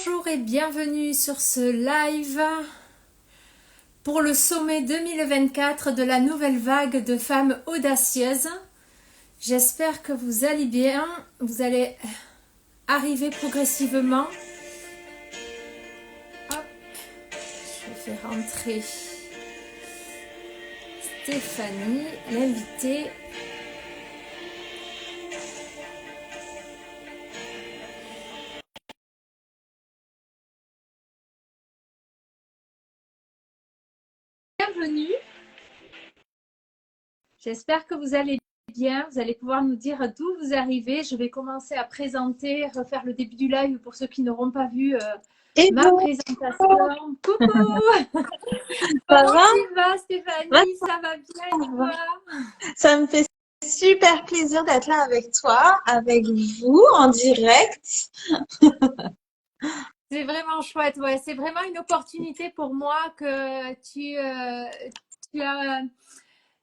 Bonjour et bienvenue sur ce live pour le sommet 2024 de la nouvelle vague de femmes audacieuses. J'espère que vous allez bien, vous allez arriver progressivement. Hop, je vais faire rentrer Stéphanie, l'invitée. Bienvenue. J'espère que vous allez bien. Vous allez pouvoir nous dire d'où vous arrivez. Je vais commencer à présenter, refaire le début du live pour ceux qui n'auront pas vu ma Hello, présentation. Coucou! ça Comment va? tu vas, Stéphanie? Ça va bien et toi? Ça me fait super plaisir d'être là avec toi, avec vous, en direct. C'est vraiment chouette, ouais. C'est vraiment une opportunité pour moi que tu as,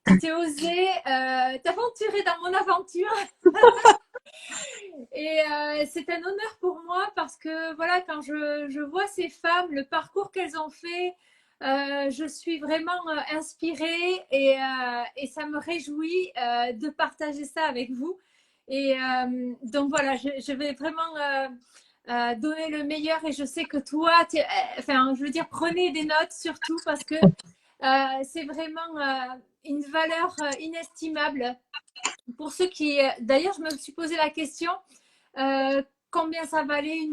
tu t'es osé t'aventurer dans mon aventure. Et c'est un honneur pour moi parce que voilà, quand je vois ces femmes, le parcours qu'elles ont fait, je suis vraiment inspirée et ça me réjouit de partager ça avec vous. Et donc voilà, je vais vraiment donner le meilleur et je sais que toi, enfin, je veux dire, prenez des notes surtout parce que c'est vraiment une valeur inestimable. Pour ceux qui, d'ailleurs, je me suis posé la question, combien ça valait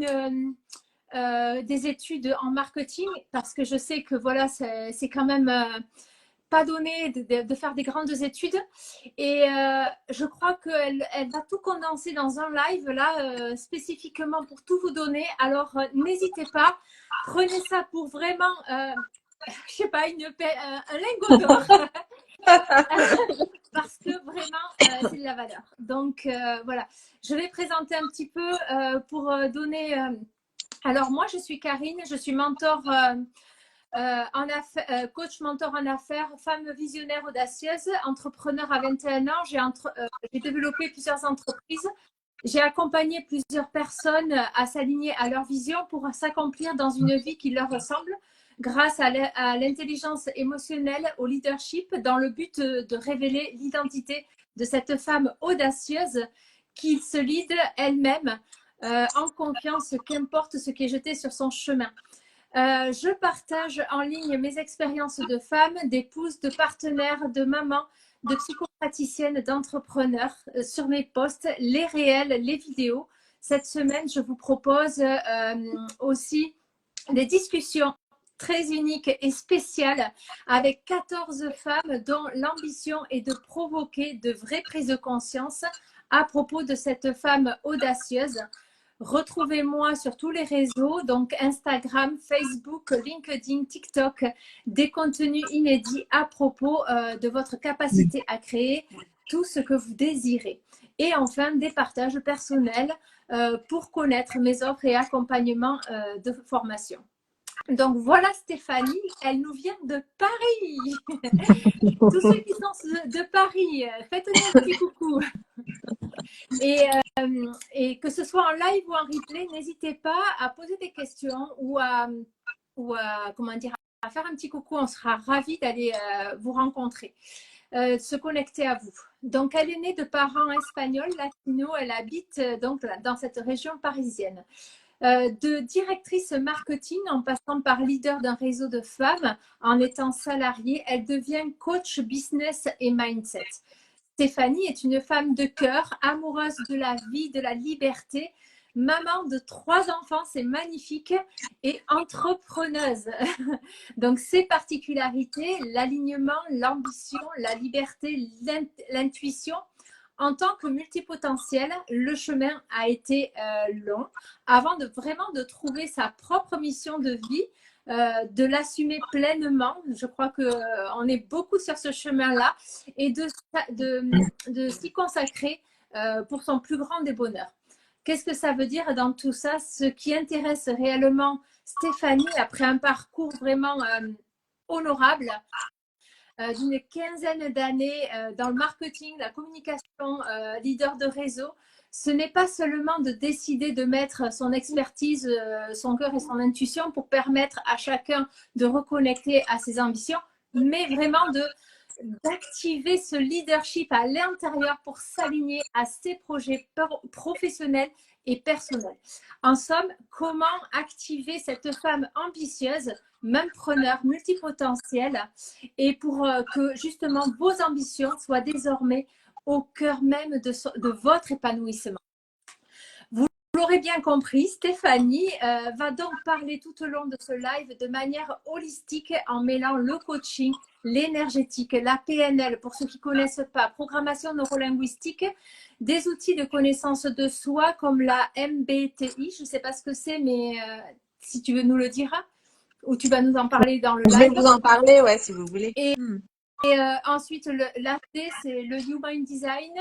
des études en marketing parce que je sais que voilà, c'est quand même pas donné de faire des grandes études et je crois qu'elle va tout condenser dans un live là spécifiquement pour tout vous donner. Alors n'hésitez pas, prenez ça pour vraiment, je sais pas, un lingot d'or. Parce que vraiment, c'est de la valeur. Donc, voilà. Je vais présenter un petit peu pour donner. Alors, moi, je suis Karine, je suis mentor coach mentor en affaires, femme visionnaire audacieuse, entrepreneur à 21 ans. J'ai développé plusieurs entreprises. J'ai accompagné plusieurs personnes à s'aligner à leur vision pour s'accomplir dans une vie qui leur ressemble grâce à l'intelligence émotionnelle, au leadership, dans le but de révéler l'identité de cette femme audacieuse qui se lead elle-même en confiance, qu'importe ce qui est jeté sur son chemin. Je partage en ligne mes expériences de femme, d'épouse, de partenaire, de maman, de psychopraticienne, d'entrepreneur sur mes posts, les réels, les vidéos. Cette semaine, je vous propose aussi des discussions très uniques et spéciales avec 14 femmes dont l'ambition est de provoquer de vraies prises de conscience à propos de cette femme audacieuse. Retrouvez-moi sur tous les réseaux, donc Instagram, Facebook, LinkedIn, TikTok, des contenus inédits à propos de votre capacité à créer tout ce que vous désirez. Et enfin, des partages personnels pour connaître mes offres et accompagnements de formation. Donc voilà Stéphanie, elle nous vient de Paris. Tous ceux qui sont de Paris, faites-nous un petit coucou. Et que ce soit en live ou en replay, n'hésitez pas à poser des questions ou à comment dire, à faire un petit coucou. On sera ravis d'aller vous rencontrer, se connecter à vous. Donc, elle est née de parents espagnols, latinos. Elle habite donc dans cette région parisienne. De directrice marketing en passant par leader d'un réseau de femmes, en étant salariée, elle devient coach business et mindset. Stéphanie est une femme de cœur, amoureuse de la vie, de la liberté, maman de 3 enfants, c'est magnifique, et entrepreneuse. Donc, ses particularités, l'alignement, l'ambition, la liberté, l'intuition. En tant que multipotentiel, le chemin a été long avant de vraiment de trouver sa propre mission de vie, de l'assumer pleinement. Je crois qu'on est beaucoup sur ce chemin-là et de s'y consacrer pour son plus grand des bonheurs. Qu'est-ce que ça veut dire dans tout ça? Ce qui intéresse réellement Stéphanie, après un parcours vraiment honorable, d'une quinzaine d'années dans le marketing, la communication, leader de réseau, ce n'est pas seulement de décider de mettre son expertise, son cœur et son intuition pour permettre à chacun de reconnecter à ses ambitions, mais vraiment d'activer ce leadership à l'intérieur pour s'aligner à ses projets professionnels et personnels. En somme, comment activer cette femme ambitieuse, même preneur, multipotentielle, et pour que justement vos ambitions soient désormais au cœur même de votre épanouissement. Vous l'aurez bien compris, Stéphanie va donc parler tout au long de ce live de manière holistique en mêlant le coaching, l'énergétique, la PNL, pour ceux qui ne connaissent pas, programmation neurolinguistique, des outils de connaissance de soi comme la MBTI, je ne sais pas ce que c'est, mais si tu veux nous le dire, ou tu vas nous en parler dans le live. Je vais vous en parler, ouais, si vous voulez. Et ensuite, l'AT, c'est le Human Design.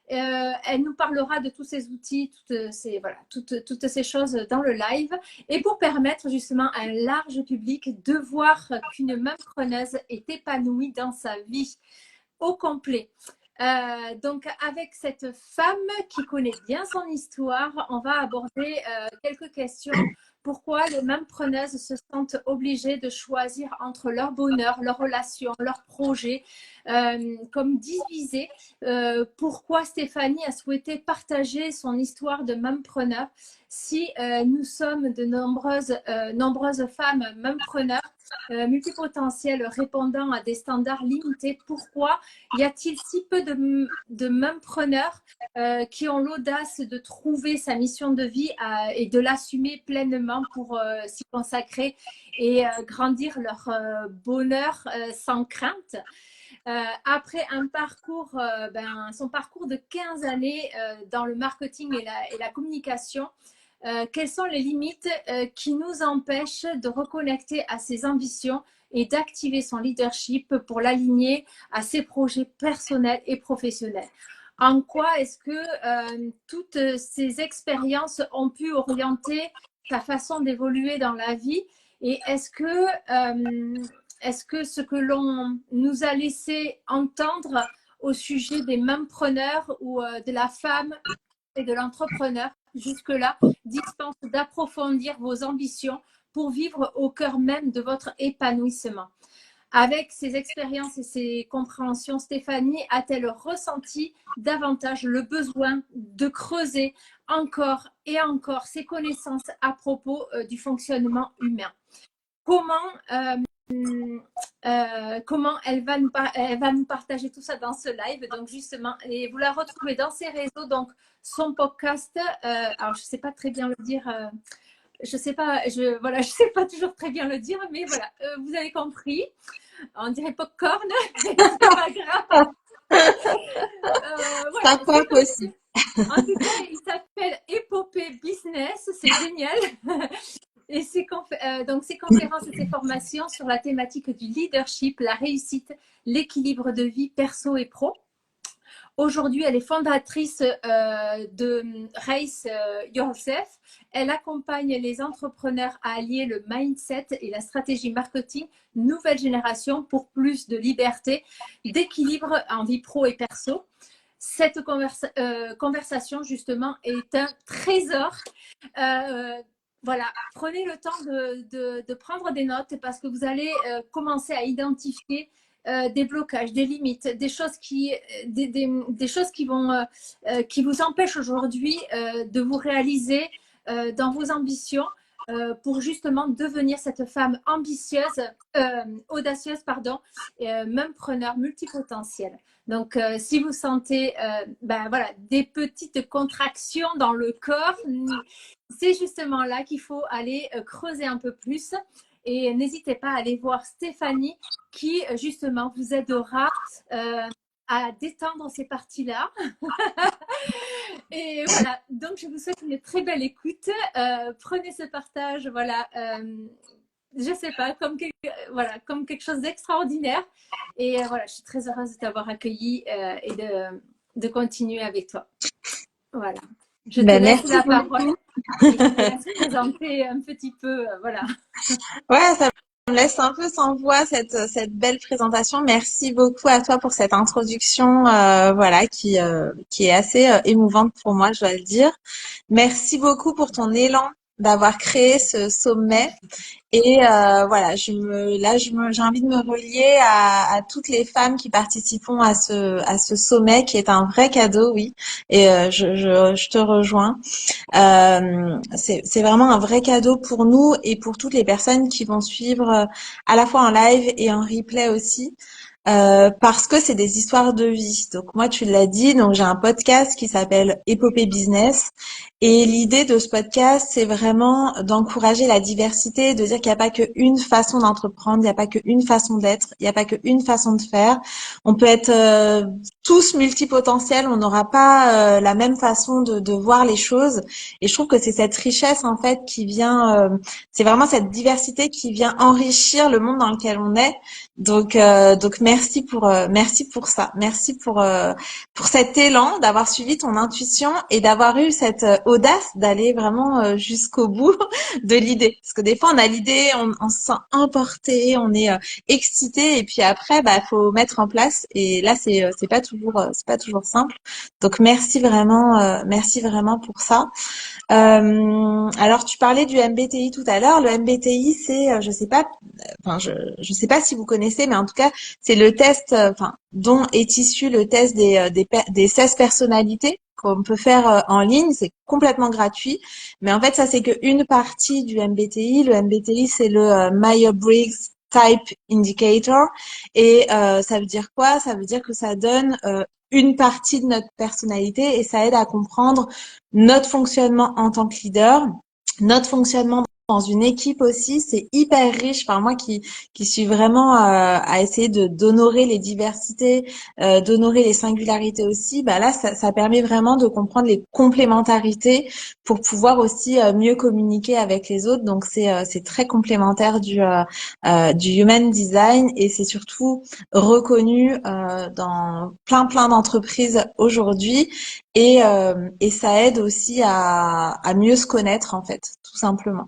Elle nous parlera de tous ces outils, toutes ces choses dans le live. Et pour permettre justement à un large public de voir qu'une même preneuse est épanouie dans sa vie au complet. Donc, avec cette femme qui connaît bien son histoire, on va aborder quelques questions. Pourquoi les mêmes preneuses se sentent obligées de choisir entre leur bonheur, leur relation, leur projet, comme divisé. Pourquoi Stéphanie a souhaité partager son histoire de même preneur si nous sommes de nombreuses femmes même preneurs, multipotentielles répondant à des standards limités. Pourquoi y a-t-il si peu de même preneurs qui ont l'audace de trouver sa mission de vie et de l'assumer pleinement pour s'y consacrer et grandir leur bonheur sans crainte. Après un parcours, son parcours de 15 années dans le marketing et la communication, quelles sont les limites qui nous empêchent de reconnecter à ses ambitions et d'activer son leadership pour l'aligner à ses projets personnels et professionnels? En quoi est-ce que toutes ces expériences ont pu orienter sa façon d'évoluer dans la vie? Et est-ce que ce que l'on nous a laissé entendre au sujet des mêmes-preneurs ou de la femme et de l'entrepreneur jusque-là dispense d'approfondir vos ambitions pour vivre au cœur même de votre épanouissement? Avec ses expériences et ses compréhensions, Stéphanie a-t-elle ressenti davantage le besoin de creuser encore et encore ses connaissances à propos du fonctionnement humain? Comment elle va nous partager tout ça dans ce live. Donc justement, et vous la retrouvez dans ses réseaux, donc son podcast, alors je ne sais pas très bien le dire, je sais pas toujours très bien le dire, mais voilà, vous avez compris. On dirait popcorn, c'est pas grave. Ça pop aussi. En tout cas, il s'appelle Épopée Business, c'est génial. Et ses conférences et ses formations sur la thématique du leadership, la réussite, l'équilibre de vie perso et pro. Aujourd'hui, elle est fondatrice de Race Yourself. Elle accompagne les entrepreneurs à allier le mindset et la stratégie marketing nouvelle génération pour plus de liberté, d'équilibre en vie pro et perso. Cette conversation, justement, est un trésor. Voilà, prenez le temps de prendre des notes parce que vous allez commencer à identifier des blocages, des limites, des choses qui vous empêchent aujourd'hui de vous réaliser dans vos ambitions pour justement devenir cette femme ambitieuse, audacieuse, pardon, même preneur multipotentiel. Donc, si vous sentez des petites contractions dans le corps, c'est justement là qu'il faut aller creuser un peu plus. Et n'hésitez pas à aller voir Stéphanie qui, justement, vous aidera à détendre ces parties-là. Et voilà, donc je vous souhaite une très belle écoute. Prenez ce partage, voilà, je sais pas, comme quelque chose d'extraordinaire. Et voilà, je suis très heureuse de t'avoir accueilli et de continuer avec toi. Voilà. Je te laisse la parole. Et je te laisse présenter un petit peu, voilà. Ouais, ça me laisse un peu sans voix cette belle présentation. Merci beaucoup à toi pour cette introduction, voilà, qui est assez émouvante pour moi, je dois le dire. Merci beaucoup pour ton élan d'avoir créé ce sommet. Et voilà, j'ai envie de me relier à toutes les femmes qui participeront à ce sommet qui est un vrai cadeau, oui. Et je te rejoins. C'est vraiment un vrai cadeau pour nous et pour toutes les personnes qui vont suivre à la fois en live et en replay aussi. Parce que c'est des histoires de vie. Donc moi, tu l'as dit, donc j'ai un podcast qui s'appelle Épopée Business. Et l'idée de ce podcast, c'est vraiment d'encourager la diversité, de dire qu'il n'y a pas qu'une façon d'entreprendre, il n'y a pas qu'une façon d'être, il n'y a pas qu'une façon de faire. On peut être tous multipotentiels, on n'aura pas la même façon de voir les choses. Et je trouve que c'est cette richesse en fait qui vient, c'est vraiment cette diversité qui vient enrichir le monde dans lequel on est. Donc merci pour ça, merci pour cet élan d'avoir suivi ton intuition et d'avoir eu cette audace d'aller vraiment jusqu'au bout de l'idée. Parce que des fois on a l'idée, on se sent emporté, on est excité et puis après bah faut mettre en place et là c'est pas toujours simple. Donc merci vraiment pour ça. Alors tu parlais du MBTI tout à l'heure. Le MBTI c'est je sais pas enfin je sais pas si vous connaissez, mais en tout cas c'est le test enfin dont est issu le test des 16 personnalités qu'on peut faire en ligne. C'est complètement gratuit, mais en fait ça c'est qu'une partie du MBTI. Le MBTI c'est le Myers-Briggs Type Indicator et ça veut dire quoi? Ça veut dire que ça donne une partie de notre personnalité et ça aide à comprendre notre fonctionnement en tant que leader, notre fonctionnement dans une équipe aussi, c'est hyper riche. Enfin moi qui suis vraiment à essayer de d'honorer les diversités, d'honorer les singularités aussi, bah là ça permet vraiment de comprendre les complémentarités pour pouvoir aussi mieux communiquer avec les autres. Donc c'est très complémentaire du human design et c'est surtout reconnu dans plein d'entreprises aujourd'hui et ça aide aussi à mieux se connaître en fait, tout simplement.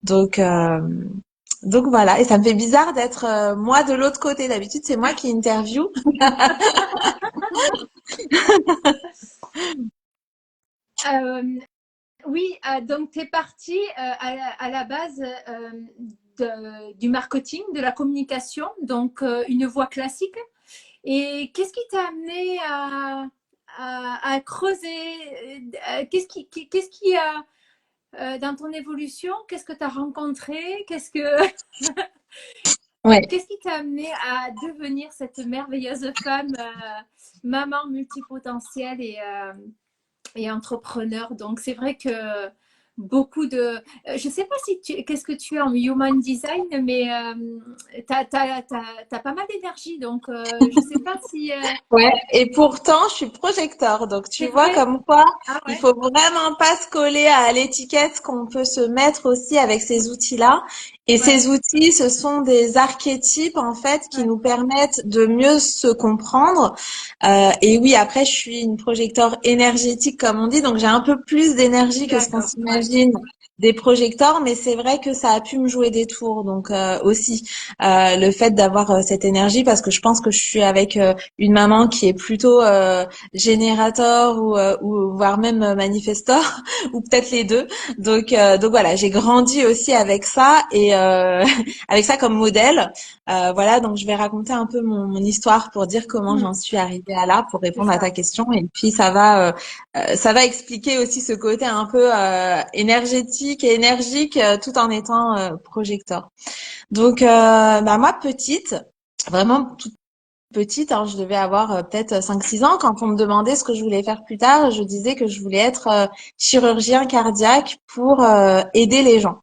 Donc donc voilà, et ça me fait bizarre d'être moi de l'autre côté. D'habitude, c'est moi qui interview. Oui, donc tu es partie à la base du marketing, de la communication, donc une voie classique. Et qu'est-ce qui t'a amené à creuser qu'est-ce qui a dans ton évolution, qu'est-ce que tu as rencontré? Ouais. Qu'est-ce qui t'a amené à devenir cette merveilleuse femme, maman multipotentielle et entrepreneur? Donc, c'est vrai que beaucoup de... Je ne sais pas qu'est-ce que tu es en human design, mais tu as pas mal d'énergie. Donc, je ne sais pas si... Ouais, et pourtant, je suis projecteur. Donc, tu c'est vois, vrai? comme quoi, Ah il ouais? faut vraiment pas se coller à l'étiquette qu'on peut se mettre aussi avec ces outils-là. Et ces Ouais, outils, ce sont des archétypes, en fait, qui ouais. nous permettent de mieux se comprendre. Et oui, après, je suis une projecteur énergétique, comme on dit. Donc, j'ai un peu plus d'énergie que ce qu'on D'accord, ouais. s'imagine des projecteurs, mais c'est vrai que ça a pu me jouer des tours. Donc, aussi, le fait d'avoir cette énergie, parce que je pense que je suis avec une maman qui est plutôt générateur ou voire même manifestor ou peut-être les deux. Donc voilà, j'ai grandi aussi avec ça et avec ça comme modèle. Voilà, donc je vais raconter un peu mon histoire pour dire comment Hmm, j'en suis arrivée à là pour c'est répondre à ça. ta question et puis ça va expliquer aussi ce côté un peu énergétique et énergique tout en étant projecteur. Donc bah moi petite, vraiment petite, hein, je devais avoir peut-être 5 6 ans. Quand on me demandait ce que je voulais faire plus tard, je disais que je voulais être chirurgien cardiaque pour aider les gens.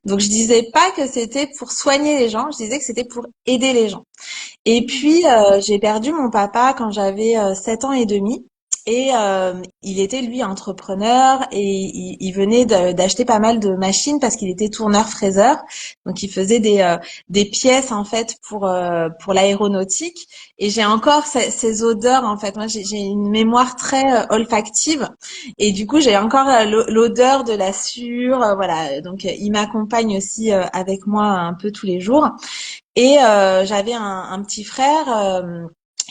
Donc je disais pas que c'était pour soigner les gens, je disais que c'était pour aider les gens. Et Hmm, puis j'ai perdu mon papa quand j'avais 7 ans et demi. Et il était lui entrepreneur et il venait d'acheter pas mal de machines parce qu'il était tourneur-fraiseur. Donc il faisait des pièces en fait pour l'aéronautique. Et j'ai encore ces odeurs en fait. Moi j'ai une mémoire très olfactive et du coup j'ai encore l'odeur de la sueur. Voilà. Donc il m'accompagne aussi avec moi un peu tous les jours. Et j'avais un petit frère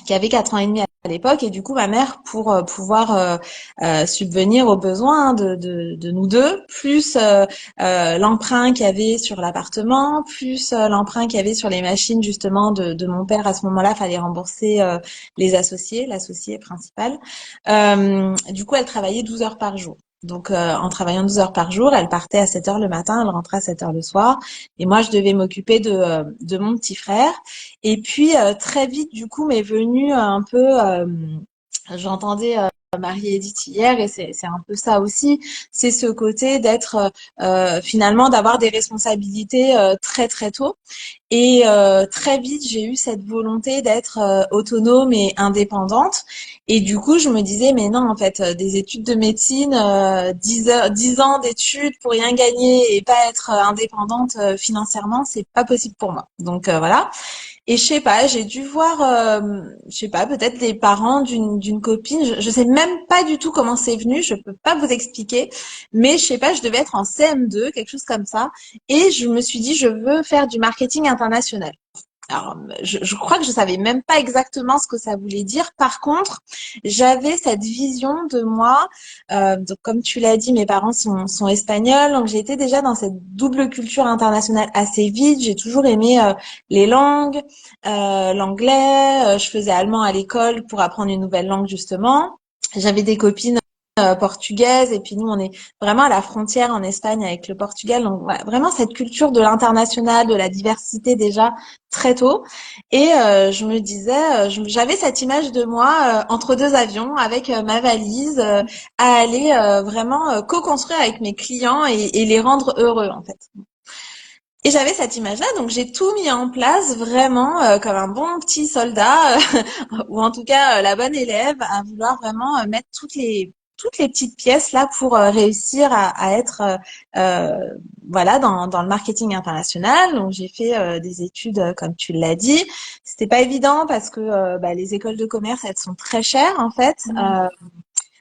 qui avait 4 ans et demi à l'époque et du coup ma mère pour pouvoir subvenir aux besoins hein, de nous deux, plus l'emprunt qu'il y avait sur l'appartement, plus l'emprunt qu'il y avait sur les machines justement de mon père à ce moment-là, fallait rembourser les associés, l'associé principal. Du coup elle travaillait 12 heures par jour. Donc, en travaillant 12 heures par jour, elle partait à 7 heures le matin, elle rentrait à 7 heures le soir. Et moi, je devais m'occuper de mon petit frère. Et puis, très vite, du coup, m'est venu un peu, j'entendais Marie-Édith hier, et c'est un peu ça aussi, c'est ce côté d'être, finalement, d'avoir des responsabilités très, très tôt. Et très vite, j'ai eu cette volonté d'être autonome et indépendante. Et du coup, je me disais, mais non, en fait, des études de médecine, 10 ans d'études pour rien gagner et pas être indépendante financièrement, c'est pas possible pour moi. Donc voilà. Et je sais pas, j'ai dû voir, je sais pas, peut-être les parents d'une copine. Je sais même pas du tout comment c'est venu. Je peux pas vous expliquer, mais je sais pas, je devais être en CM2, quelque chose comme ça. Et je me suis dit, je veux faire du marketing international. Alors, je crois que je savais même pas exactement ce que ça voulait dire. Par contre, j'avais cette vision de moi. Donc, comme tu l'as dit, mes parents sont espagnols, donc j'ai été déjà dans cette double culture internationale assez vite. J'ai toujours aimé les langues, l'anglais. Je faisais allemand à l'école pour apprendre une nouvelle langue justement. J'avais des copines portugaise et puis nous on est vraiment à la frontière en Espagne avec le Portugal, donc voilà, vraiment cette culture de l'international, de la diversité déjà très tôt. Et je me disais, j'avais cette image de moi entre deux avions avec ma valise à aller vraiment co-construire avec mes clients et les rendre heureux en fait. Et j'avais cette image-là, donc j'ai tout mis en place vraiment comme un bon petit soldat, ou en tout cas la bonne élève, à vouloir vraiment mettre toutes les petites pièces là pour réussir à être voilà dans le marketing international. Donc j'ai fait des études comme tu l'as dit. C'était pas évident parce que les écoles de commerce elles sont très chères en fait.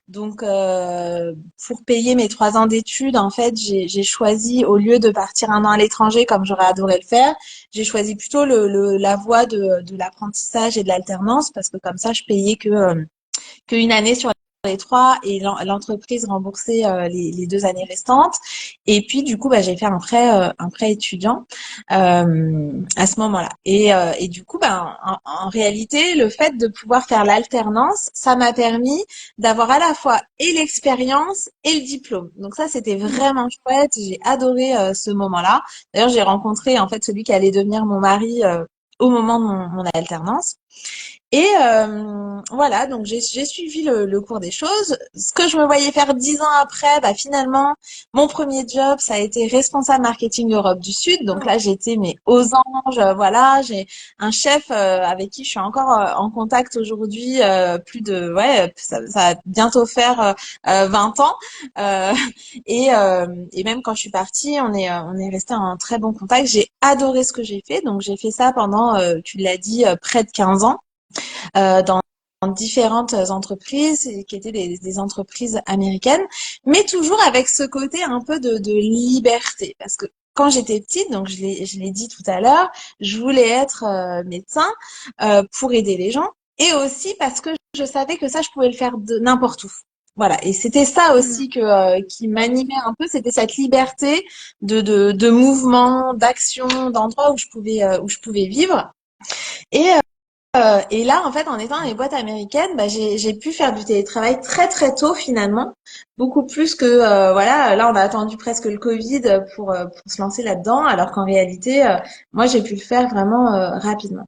Donc, pour payer mes 3 ans d'études, en fait, j'ai choisi, au lieu de partir un an à l'étranger comme j'aurais adoré le faire, j'ai choisi plutôt la voie de l'apprentissage et de l'alternance parce que comme ça, je payais qu'une année sur les trois et l'entreprise remboursait les 2 années restantes. Et puis du coup, j'ai fait un prêt étudiant à ce moment-là. Et du coup, en réalité, le fait de pouvoir faire l'alternance, ça m'a permis d'avoir à la fois et l'expérience et le diplôme. Donc ça, c'était vraiment chouette. J'ai adoré ce moment-là. D'ailleurs, j'ai rencontré en fait celui qui allait devenir mon mari au moment de mon alternance. Et voilà, donc j'ai suivi le cours des choses. Ce que je me voyais faire 10 ans après, finalement, mon premier job, ça a été responsable marketing Europe du Sud. Donc là, j'étais mais aux anges. Voilà, j'ai un chef avec qui je suis encore en contact aujourd'hui. Plus de ça va bientôt faire 20 ans. Euh, et même quand je suis partie, on est resté en très bon contact. J'ai adoré ce que j'ai fait. Donc j'ai fait ça pendant, tu l'as dit, près de 15 ans dans différentes entreprises qui étaient des entreprises américaines, mais toujours avec ce côté un peu de liberté. Parce que quand j'étais petite, donc je l'ai dit tout à l'heure, je voulais être médecin pour aider les gens et aussi parce que je savais que ça, je pouvais le faire de n'importe où. Voilà, et c'était ça aussi qui m'animait un peu, c'était cette liberté de mouvement, d'action, d'endroit où je pouvais vivre. Et et là, en fait, en étant dans les boîtes américaines, j'ai pu faire du télétravail très très tôt finalement, beaucoup plus que voilà. Là, on a attendu presque le Covid pour se lancer là-dedans, alors qu'en réalité, moi, j'ai pu le faire vraiment rapidement.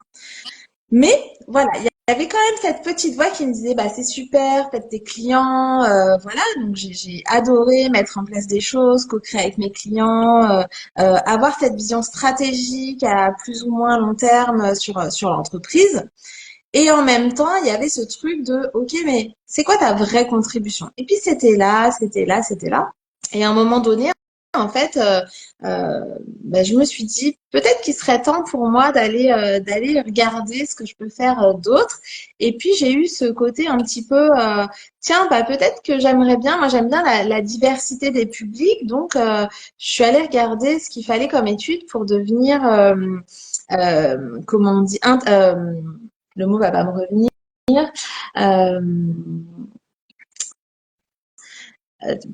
Mais voilà, il y avait quand même cette petite voix qui me disait, c'est super, faites tes clients, voilà. Donc j'ai adoré mettre en place des choses, co-créer avec mes clients, avoir cette vision stratégique à plus ou moins long terme sur l'entreprise. Et en même temps, il y avait ce truc de, OK, mais c'est quoi ta vraie contribution? Et puis c'était là, c'était là, c'était là. Et à un moment donné, en fait, je me suis dit peut-être qu'il serait temps pour moi d'aller regarder ce que je peux faire d'autre. Et puis j'ai eu ce côté un petit peu, tiens, bah peut-être que j'aimerais bien. Moi, j'aime bien la diversité des publics, donc je suis allée regarder ce qu'il fallait comme étude pour devenir, comment on dit, le mot va pas me revenir. Euh,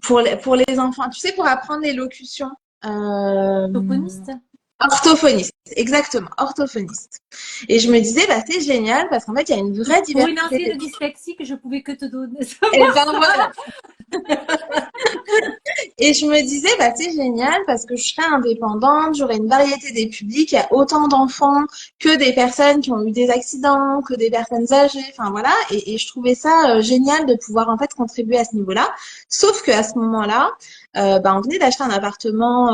pour les enfants, tu sais, pour apprendre l'élocution. Euh, Orthophoniste? Orthophoniste, exactement, orthophoniste. Et je me disais, bah, c'est génial parce qu'en fait, il y a une vraie Pour une diversité. ancienne dyslexique, je pouvais que te donner ça. Et ben voilà. Et je me disais, bah, c'est génial parce que je serais indépendante, j'aurais une variété des publics, il y a autant d'enfants que des personnes qui ont eu des accidents, que des personnes âgées, enfin voilà. Et je trouvais ça génial de pouvoir en fait contribuer à ce niveau-là. Sauf qu'à ce moment-là, on venait d'acheter un appartement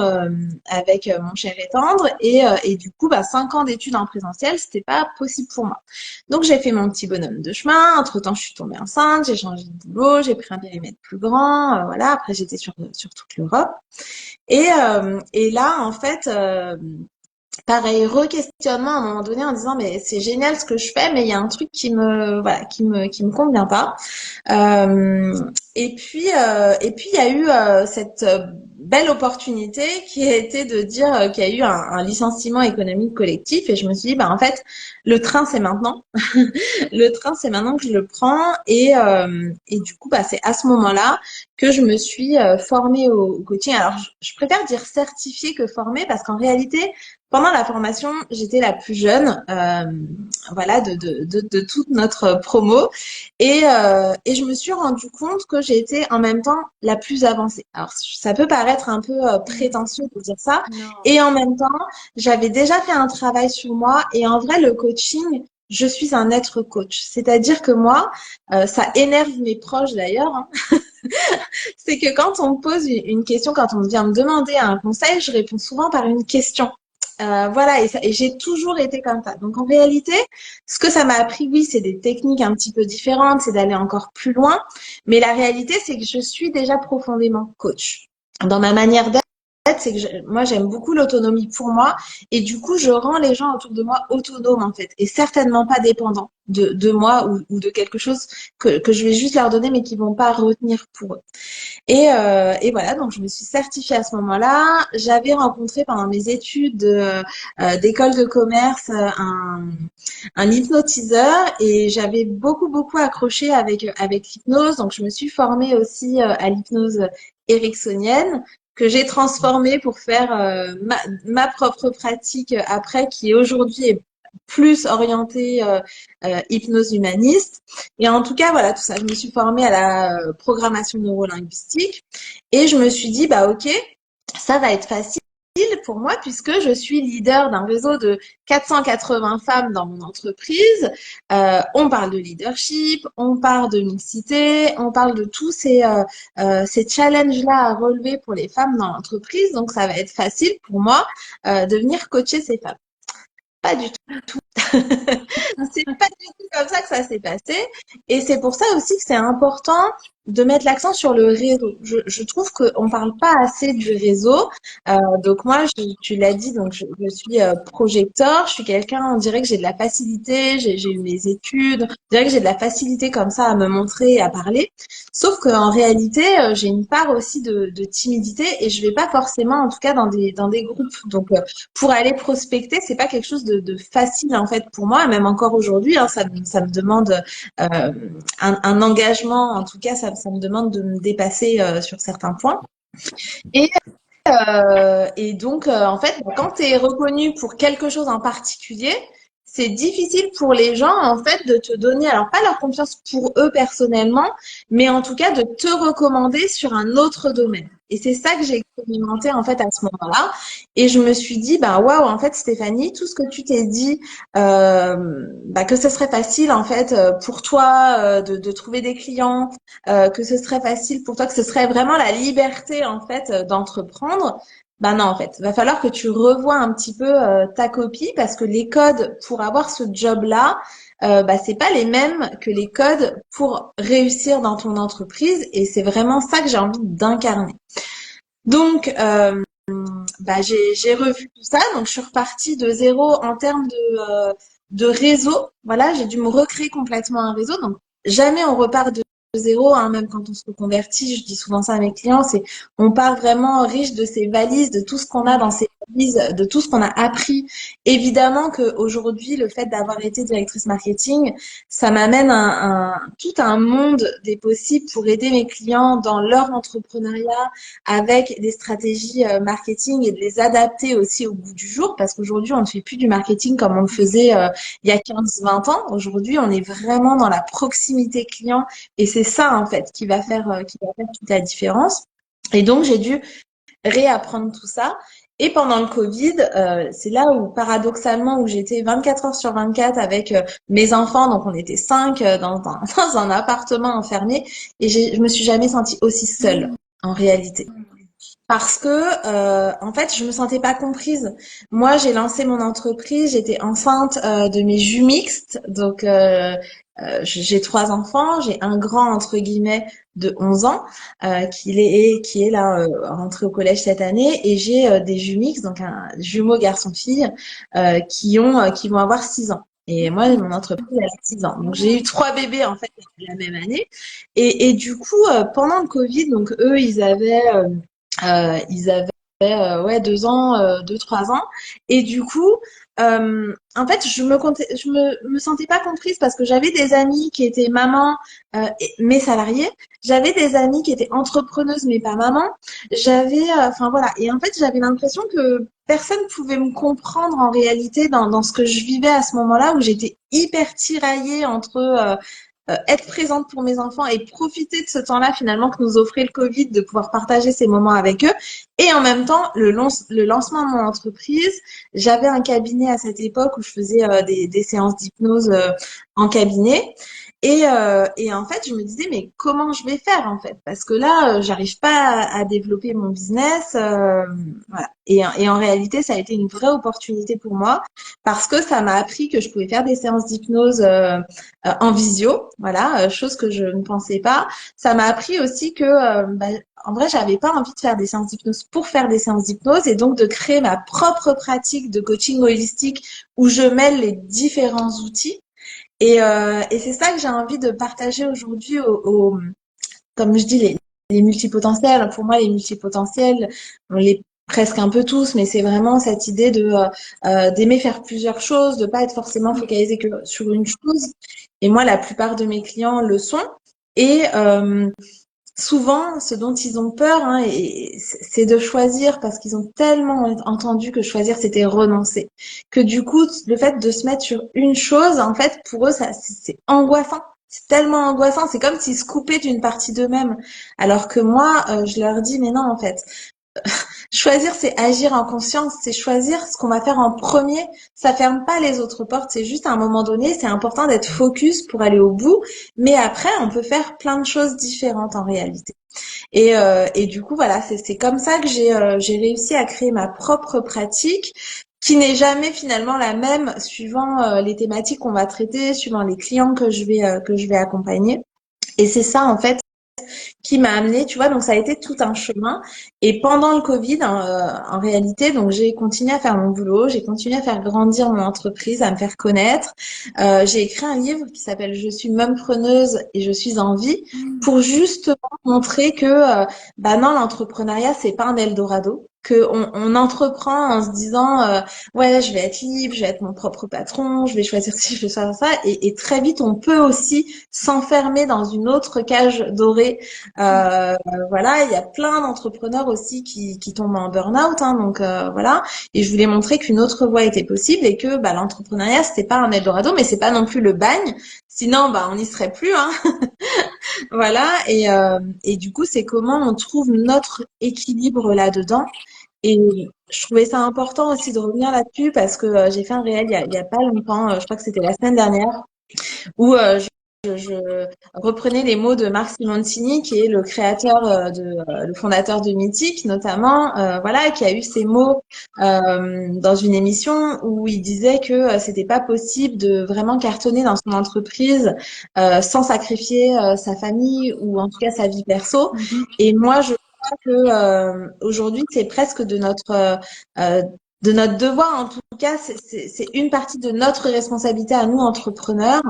avec mon cher et tendre et du coup, 5 ans d'études en présentiel, c'était pas possible pour moi. Donc j'ai fait mon petit bonhomme de chemin. Entre-temps, je suis tombée enceinte, j'ai changé de boulot, j'ai pris un périmètre plus grand. Voilà. Après, j'étais sur toute l'Europe. Et là, en fait, pareil, re-questionnement à un moment donné en disant mais c'est génial ce que je fais, mais il y a un truc qui me voilà qui me convient pas. Et puis il y a eu cette belle opportunité qui a été de dire qu'il y a eu un licenciement économique collectif et je me suis dit bah en fait le train c'est maintenant. Le train c'est maintenant que je le prends et du coup c'est à ce moment-là que je me suis formée au coaching. Alors je préfère dire certifiée que formée parce qu'en réalité pendant la formation, j'étais la plus jeune, voilà, de toute notre promo, et je me suis rendu compte que j'ai été en même temps la plus avancée. Alors, ça peut paraître un peu prétentieux de dire ça, Non. et en même temps, j'avais déjà fait un travail sur moi, et en vrai, le coaching, je suis un être coach. C'est-à-dire que moi, ça énerve mes proches d'ailleurs, hein, c'est que quand on me pose une question, quand on vient me demander un conseil, je réponds souvent par une question. Voilà, et j'ai toujours été comme ça. Donc en réalité, ce que ça m'a appris, oui, c'est des techniques un petit peu différentes, c'est d'aller encore plus loin. Mais la réalité, c'est que je suis déjà profondément coach. Dans ma manière d'être, c'est que moi, j'aime beaucoup l'autonomie pour moi. Et du coup, je rends les gens autour de moi autonomes, en fait. Et certainement pas dépendants de moi ou de quelque chose que je vais juste leur donner, mais qu'ils vont pas retenir pour eux. Et voilà, donc je me suis certifiée à ce moment-là. J'avais rencontré pendant mes études d'école de commerce un hypnotiseur et j'avais beaucoup accroché avec l'hypnose. Donc je me suis formée aussi à l'hypnose ericksonienne que j'ai transformée pour faire ma propre pratique après, qui aujourd'hui est plus orientée hypnose humaniste. Et en tout cas, voilà, tout ça. Je me suis formée à la programmation neurolinguistique et je me suis dit, bah ok, ça va être facile pour moi puisque je suis leader d'un réseau de 480 femmes dans mon entreprise. On parle de leadership, on parle de mixité, on parle de tous ces challenges-là à relever pour les femmes dans l'entreprise. Donc, ça va être facile pour moi de venir coacher ces femmes. Pas du tout. C'est pas du tout comme ça que ça s'est passé. Et c'est pour ça aussi que c'est important de mettre l'accent sur le réseau. Je trouve qu'on parle pas assez du réseau. Donc moi, tu l'as dit, donc je suis projecteur. Je suis quelqu'un, on dirait que j'ai de la facilité. J'ai eu mes études. On dirait que j'ai de la facilité comme ça à me montrer et à parler. Sauf qu'en réalité, j'ai une part aussi de timidité et je vais pas forcément, en tout cas, dans des groupes. Donc pour aller prospecter, c'est pas quelque chose de facile en fait pour moi, même encore aujourd'hui, hein, ça me demande un engagement, en tout cas, ça me demande de me dépasser sur certains points. Et, et donc, en fait, quand tu es reconnu pour quelque chose en particulier, c'est difficile pour les gens, en fait, de te donner, alors pas leur confiance pour eux personnellement, mais en tout cas de te recommander sur un autre domaine. Et c'est ça que j'ai expérimenté, en fait, à ce moment-là. Et je me suis dit, bah, waouh, en fait, Stéphanie, tout ce que tu t'es dit, que ce serait facile, en fait, pour toi, de trouver des clients, que ce serait facile pour toi, que ce serait vraiment la liberté, en fait, d'entreprendre. bah non, en fait, va falloir que tu revoies un petit peu ta copie parce que les codes pour avoir ce job-là, bah c'est pas les mêmes que les codes pour réussir dans ton entreprise et c'est vraiment ça que j'ai envie d'incarner. Donc, bah j'ai revu tout ça, donc je suis repartie de zéro en termes de réseau. Voilà, j'ai dû me recréer complètement un réseau. Donc jamais on repart de zéro, hein, même quand on se reconvertit. Je dis souvent ça à mes clients, c'est on part vraiment riche de ses valises, de tout ce qu'on a dans ses valises, de tout ce qu'on a appris. Évidemment qu'aujourd'hui, le fait d'avoir été directrice marketing, ça m'amène tout un monde des possibles pour aider mes clients dans leur entrepreneuriat avec des stratégies marketing et de les adapter aussi au goût du jour parce qu'aujourd'hui, on ne fait plus du marketing comme on le faisait il y a 15-20 ans. Aujourd'hui, on est vraiment dans la proximité client et c'est ça, en fait, qui va faire toute la différence. Et donc, j'ai dû réapprendre tout ça. Et pendant le Covid, c'est là où, paradoxalement, où j'étais 24 heures sur 24 avec mes enfants, donc on était 5 dans un appartement enfermé, et je me suis jamais sentie aussi seule, en réalité. Parce que, en fait, je me sentais pas comprise. Moi, j'ai lancé mon entreprise, j'étais enceinte de mes jus mixtes, donc j'ai 3 enfants, j'ai un grand entre guillemets de 11 ans qui est là rentré au collège cette année, et j'ai des jus mixtes, donc un jumeau garçon-fille qui vont avoir 6 ans. Et moi, mon entreprise, elle a 6 ans. Donc, j'ai eu 3 bébés, en fait, la même année. Et du coup, pendant le Covid, donc eux, ils avaient ouais 2 ans, 2-3 ans, et du coup, en fait, je me sentais pas comprise parce que j'avais des amies qui étaient mamans, mais salariées. J'avais des amies qui étaient entrepreneuses, mais pas mamans. Enfin voilà, et en fait, j'avais l'impression que personne pouvait me comprendre en réalité dans ce que je vivais à ce moment-là où j'étais hyper tiraillée entre être présente pour mes enfants et profiter de ce temps-là finalement que nous offrait le Covid, de pouvoir partager ces moments avec eux. Et en même temps, le lancement de mon entreprise, j'avais un cabinet à cette époque où je faisais des séances d'hypnose en cabinet. Et en fait, je me disais, mais comment je vais faire en fait? Parce que là, j'arrive pas à développer mon business. Voilà. Et en réalité, ça a été une vraie opportunité pour moi parce que ça m'a appris que je pouvais faire des séances d'hypnose en visio, voilà, chose que je ne pensais pas. Ça m'a appris aussi que, bah, en vrai, j'avais pas envie de faire des séances d'hypnose pour faire des séances d'hypnose et donc de créer ma propre pratique de coaching holistique où je mêle les différents outils. Et c'est ça que j'ai envie de partager aujourd'hui comme je dis, les multipotentiels. Pour moi, les multipotentiels, on les presque un peu tous, mais c'est vraiment cette idée d'aimer faire plusieurs choses, de pas être forcément focalisé que sur une chose. Et moi, la plupart de mes clients le sont. Et souvent, ce dont ils ont peur, hein, c'est de choisir parce qu'ils ont tellement entendu que choisir, c'était renoncer. Que du coup, le fait de se mettre sur une chose, en fait, pour eux, ça, c'est angoissant. C'est tellement angoissant. C'est comme s'ils se coupaient d'une partie d'eux-mêmes. Alors que moi, je leur dis, mais non, en fait, choisir, c'est agir en conscience, c'est choisir ce qu'on va faire en premier. Ça ferme pas les autres portes, c'est juste à un moment donné, c'est important d'être focus pour aller au bout. Mais après, on peut faire plein de choses différentes en réalité. Et du coup, voilà, c'est comme ça que j'ai réussi à créer ma propre pratique qui n'est jamais finalement la même suivant les thématiques qu'on va traiter, suivant les clients que je vais accompagner. Et c'est ça, en fait, qui m'a amené, tu vois, donc ça a été tout un chemin. Et pendant le Covid, en réalité, donc j'ai continué à faire mon boulot, j'ai continué à faire grandir mon entreprise, à me faire connaître. J'ai écrit un livre qui s'appelle Je suis preneuse et je suis en vie pour justement montrer que, bah non, l'entrepreneuriat, c'est pas un Eldorado. Que on entreprend en se disant ouais, je vais être libre, je vais être mon propre patron, je vais choisir ci, je vais choisir ça, et très vite on peut aussi s'enfermer dans une autre cage dorée. Euh, voilà, il y a plein d'entrepreneurs aussi qui tombent en burn-out, hein, donc voilà. Et je voulais montrer qu'une autre voie était possible et que bah, l'entrepreneuriat c'était pas un Eldorado, mais c'est pas non plus le bagne. Sinon, bah on n'y serait plus, hein. Voilà. Et du coup, c'est comment on trouve notre équilibre là-dedans. Et je trouvais ça important aussi de revenir là-dessus parce que j'ai fait un réel il y a pas longtemps, je crois que c'était la semaine dernière, où je reprenais les mots de Marc Simoncini, qui est le créateur le fondateur de Mythique, notamment, voilà, qui a eu ces mots dans une émission où il disait que c'était pas possible de vraiment cartonner dans son entreprise sans sacrifier sa famille ou en tout cas sa vie perso. Et moi, je crois que aujourd'hui, c'est presque de notre devoir, en tout cas, c'est une partie de notre responsabilité à nous, entrepreneurs,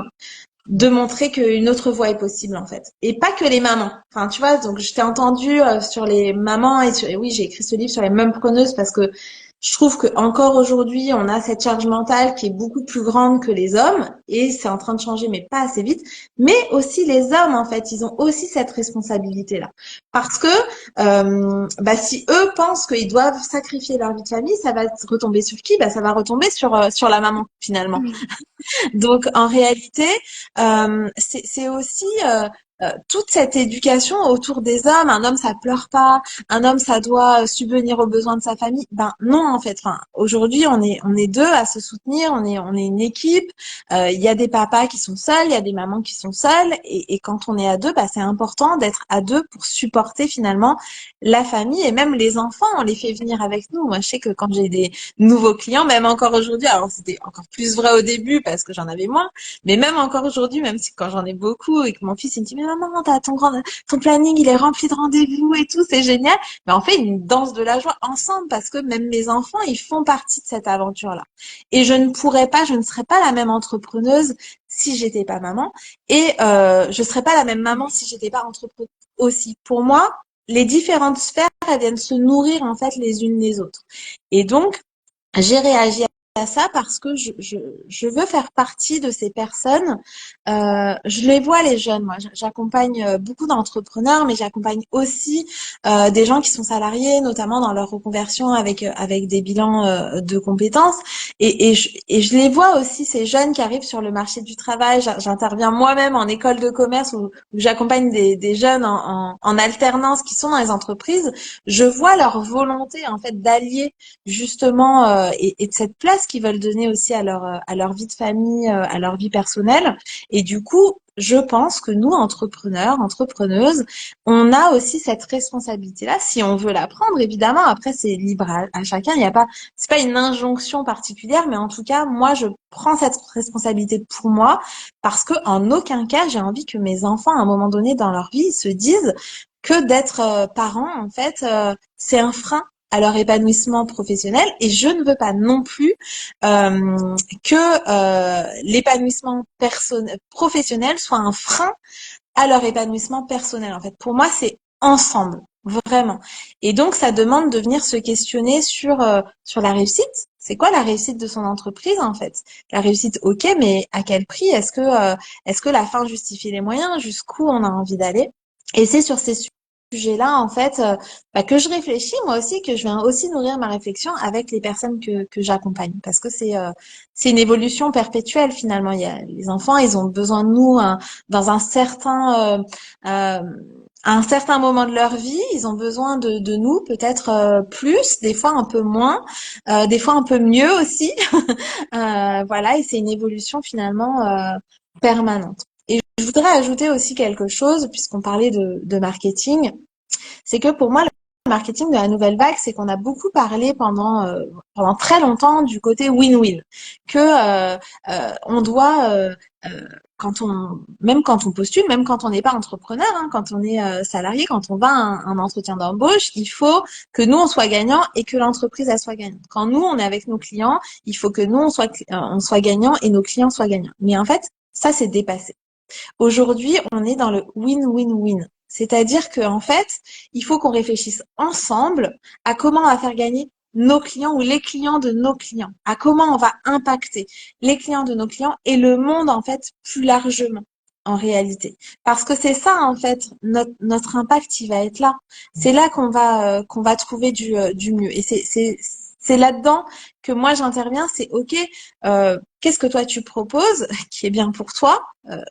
de montrer qu'une autre voie est possible en fait, et pas que les mamans. Enfin, tu vois, donc je t'ai entendu sur les mamans et oui, j'ai écrit ce livre sur les preneuses parce que je trouve que encore aujourd'hui, on a cette charge mentale qui est beaucoup plus grande que les hommes et c'est en train de changer, mais pas assez vite. Mais aussi les hommes, en fait, ils ont aussi cette responsabilité-là, parce que si eux pensent qu'ils doivent sacrifier leur vie de famille, ça va retomber sur qui? Ça va retomber sur la maman finalement. Oui. Donc en réalité, c'est aussi toute cette éducation autour des hommes. Un homme, ça pleure pas. Un homme, ça doit subvenir aux besoins de sa famille. Ben non, en fait. Enfin, aujourd'hui, on est deux à se soutenir. On est une équipe. Il y a des papas qui sont seuls, il y a des mamans qui sont seules. Et quand on est à deux, c'est important d'être à deux pour supporter finalement la famille et même les enfants. On les fait venir avec nous. Moi, je sais que quand j'ai des nouveaux clients, même encore aujourd'hui. Alors c'était encore plus vrai au début parce que j'en avais moins, mais même encore aujourd'hui, même si quand j'en ai beaucoup et que mon fils il me dit mais maman, t'as ton planning il est rempli de rendez-vous et tout, c'est génial. Mais on fait une danse de la joie ensemble parce que même mes enfants ils font partie de cette aventure-là. Et je ne serais pas la même entrepreneuse si j'étais pas maman et je serais pas la même maman si j'étais pas entrepreneuse aussi. Pour moi, les différentes sphères elles viennent se nourrir en fait les unes les autres. Et donc j'ai réagi à ça parce que je veux faire partie de ces personnes. Je les vois, les jeunes. Moi, j'accompagne beaucoup d'entrepreneurs, mais j'accompagne aussi des gens qui sont salariés, notamment dans leur reconversion avec des bilans de compétences. Et je les vois aussi, ces jeunes qui arrivent sur le marché du travail. J'interviens moi-même en école de commerce où j'accompagne des jeunes en alternance qui sont dans les entreprises. Je vois leur volonté en fait d'allier justement et de cette place qu'ils veulent donner aussi à leur vie de famille, à leur vie personnelle. Et du coup, je pense que nous, entrepreneurs, entrepreneuses, on a aussi cette responsabilité-là, si on veut la prendre, évidemment. Après, c'est libre à chacun. Il n'y a pas, c'est pas une injonction particulière, mais en tout cas, moi, je prends cette responsabilité pour moi parce que en aucun cas, j'ai envie que mes enfants, à un moment donné dans leur vie, se disent que d'être parent, en fait, c'est un frein à leur épanouissement professionnel et je ne veux pas non plus que l'épanouissement professionnel soit un frein à leur épanouissement personnel. En fait, pour moi, c'est ensemble, vraiment. Et donc, ça demande de venir se questionner sur la réussite. C'est quoi la réussite de son entreprise en fait? La réussite, ok, mais à quel prix? Est-ce que la fin justifie les moyens? Jusqu'où on a envie d'aller? Et c'est sur ces sujets-là, en fait, que je réfléchis moi aussi, que je viens aussi nourrir ma réflexion avec les personnes que j'accompagne. Parce que c'est une évolution perpétuelle finalement. Il y a, les enfants, ils ont besoin de nous hein, dans à un certain moment de leur vie, ils ont besoin de nous, peut-être plus, des fois un peu moins, des fois un peu mieux aussi. Voilà, et c'est une évolution finalement permanente. Et je voudrais ajouter aussi quelque chose, puisqu'on parlait de marketing, c'est que pour moi, le marketing de la nouvelle vague, c'est qu'on a beaucoup parlé pendant très longtemps du côté win-win, que on doit même quand on postule, même quand on n'est pas entrepreneur, hein, quand on est salarié, quand on va à un entretien d'embauche, il faut que nous on soit gagnant et que l'entreprise elle soit gagnante. Quand nous on est avec nos clients, il faut que nous on soit gagnant et nos clients soient gagnants. Mais en fait, ça c'est dépassé. Aujourd'hui, on est dans le win-win-win. C'est-à-dire qu'en fait, il faut qu'on réfléchisse ensemble à comment on va faire gagner nos clients ou les clients de nos clients, à comment on va impacter les clients de nos clients et le monde en fait plus largement en réalité. Parce que c'est ça en fait, notre impact il va être là. C'est là qu'on va trouver du mieux. Et c'est là-dedans que moi j'interviens, c'est ok, qu'est-ce que toi tu proposes qui est bien pour toi,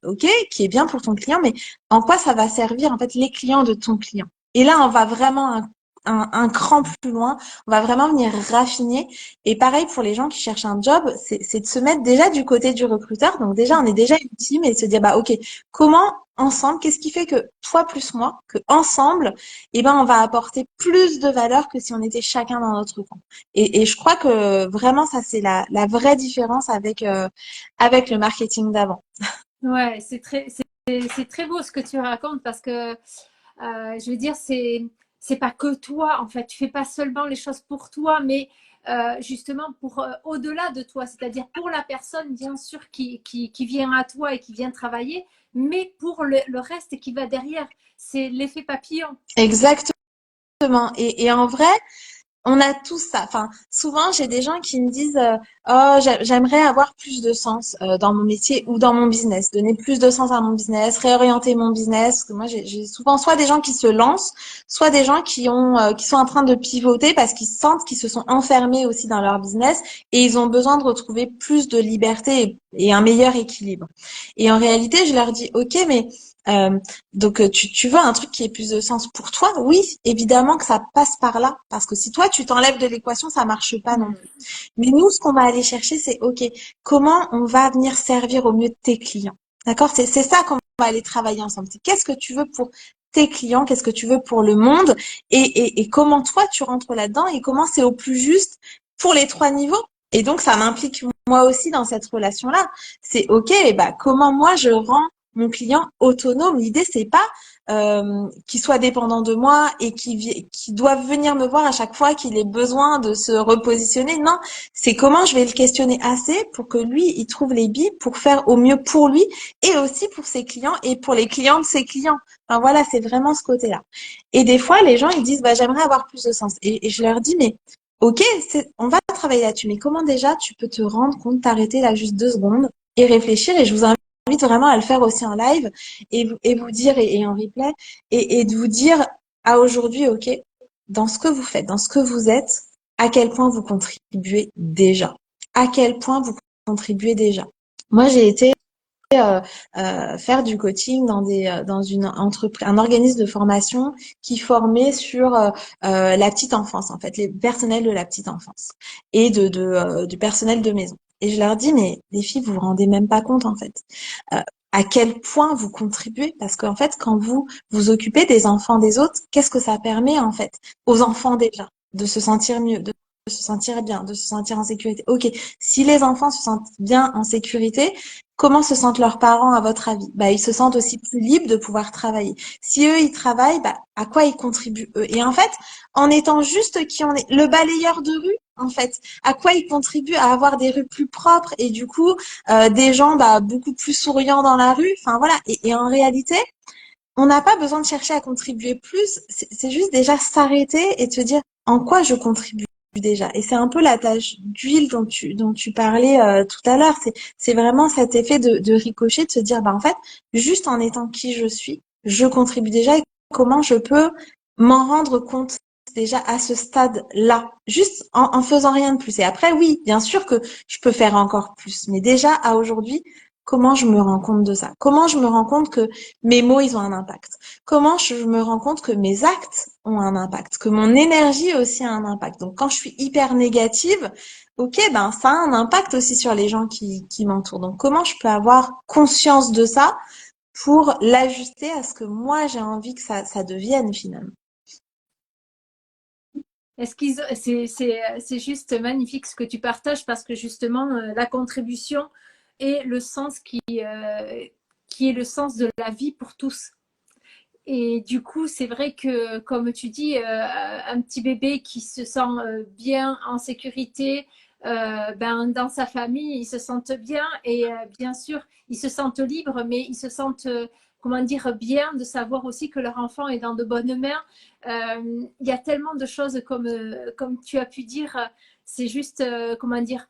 ok, qui est bien pour ton client, mais en quoi ça va servir en fait les clients de ton client. Et là, on va vraiment un cran plus loin. On va vraiment venir raffiner. Et pareil pour les gens qui cherchent un job, c'est de se mettre déjà du côté du recruteur. Donc déjà, on est déjà une team et de se dire, bah, OK, comment ensemble, qu'est-ce qui fait que toi plus moi, que ensemble, eh ben, on va apporter plus de valeur que si on était chacun dans notre coin. Et je crois que vraiment, ça, c'est la vraie différence avec le marketing d'avant. Ouais, c'est très beau ce que tu racontes parce que je veux dire, c'est pas que toi, en fait. Tu fais pas seulement les choses pour toi, mais justement pour au-delà de toi, c'est-à-dire pour la personne, bien sûr, qui vient à toi et qui vient travailler, mais pour le reste qui va derrière. C'est l'effet papillon. Exactement. Et en vrai, on a tous ça. Enfin, souvent, j'ai des gens qui me disent oh, j'aimerais avoir plus de sens dans mon métier ou dans mon business, donner plus de sens à mon business, réorienter mon business. Parce que moi, j'ai souvent soit des gens qui se lancent, soit des gens qui sont en train de pivoter parce qu'ils sentent qu'ils se sont enfermés aussi dans leur business et ils ont besoin de retrouver plus de liberté et un meilleur équilibre. Et en réalité, je leur dis ok, mais euh, donc, tu veux un truc qui ait plus de sens pour toi? Oui, évidemment que ça passe par là. Parce que si toi, tu t'enlèves de l'équation, ça marche pas non plus. Mm. Mais nous, ce qu'on va aller chercher, c'est, OK, comment on va venir servir au mieux tes clients? D'accord? C'est ça qu'on va aller travailler ensemble. C'est qu'est-ce que tu veux pour tes clients? Qu'est-ce que tu veux pour le monde? Et comment toi, tu rentres là-dedans et comment c'est au plus juste pour les trois niveaux? Et donc, ça m'implique moi aussi dans cette relation-là. C'est OK, bah, comment moi je rends mon client autonome. L'idée, c'est pas qu'il soit dépendant de moi et qui doivent venir me voir à chaque fois qu'il ait besoin de se repositionner. Non, c'est comment je vais le questionner assez pour que lui, il trouve les billes pour faire au mieux pour lui et aussi pour ses clients et pour les clients de ses clients. Enfin voilà, c'est vraiment ce côté-là. Et des fois, les gens, ils disent, bah, j'aimerais avoir plus de sens. Et je leur dis, mais ok, on va travailler là-dessus, mais comment déjà tu peux te rendre compte, t'arrêter là juste 2 secondes et réfléchir. Et je vous invite vraiment à le faire aussi en live et vous dire et en replay et de vous dire à aujourd'hui, ok, dans ce que vous faites, dans ce que vous êtes, à quel point vous contribuez déjà. À quel point vous contribuez déjà. Moi, j'ai été faire du coaching dans une entreprise, un organisme de formation qui formait sur la petite enfance, en fait, les personnels de la petite enfance et du personnel de maison. Et je leur dis, mais les filles, vous vous rendez même pas compte, en fait, euh, à quel point vous contribuez, parce qu'en fait, quand vous vous occupez des enfants des autres, qu'est-ce que ça permet, en fait, aux enfants déjà, de se sentir mieux, de se sentir bien, de se sentir en sécurité. Ok, si les enfants se sentent bien en sécurité, comment se sentent leurs parents à votre avis? Bah, ils se sentent aussi plus libres de pouvoir travailler. Si eux, ils travaillent, bah, à quoi ils contribuent eux? Et en fait, en étant juste qui on est, le balayeur de rue, en fait, à quoi ils contribuent à avoir des rues plus propres et du coup, des gens bah, beaucoup plus souriants dans la rue. Enfin voilà. Et en réalité, on n'a pas besoin de chercher à contribuer plus. C'est juste déjà s'arrêter et de se dire en quoi je contribue déjà. Et c'est un peu la tâche d'huile dont tu parlais tout à l'heure. C'est vraiment cet effet de ricochet, de se dire, bah, en fait, juste en étant qui je suis, je contribue déjà et comment je peux m'en rendre compte déjà à ce stade-là, juste en faisant rien de plus. Et après, oui, bien sûr que je peux faire encore plus. Mais déjà, à aujourd'hui, comment je me rends compte de ça? Comment je me rends compte que mes mots, ils ont un impact? Comment je me rends compte que mes actes ont un impact, que mon énergie aussi a un impact. Donc quand je suis hyper négative, ok, ben ça a un impact aussi sur les gens qui m'entourent. Donc comment je peux avoir conscience de ça pour l'ajuster à ce que moi j'ai envie que ça devienne finalement. Est-ce qu'ils, c'est juste magnifique ce que tu partages parce que justement, la contribution est le sens qui est le sens de la vie pour tous. Et du coup, c'est vrai que, comme tu dis, un petit bébé qui se sent bien en sécurité, ben, dans sa famille, ils se sentent bien et bien sûr, ils se sentent libres, mais ils se sentent, comment dire, bien de savoir aussi que leur enfant est dans de bonnes mains. Il y a tellement de choses comme tu as pu dire, c'est juste, comment dire,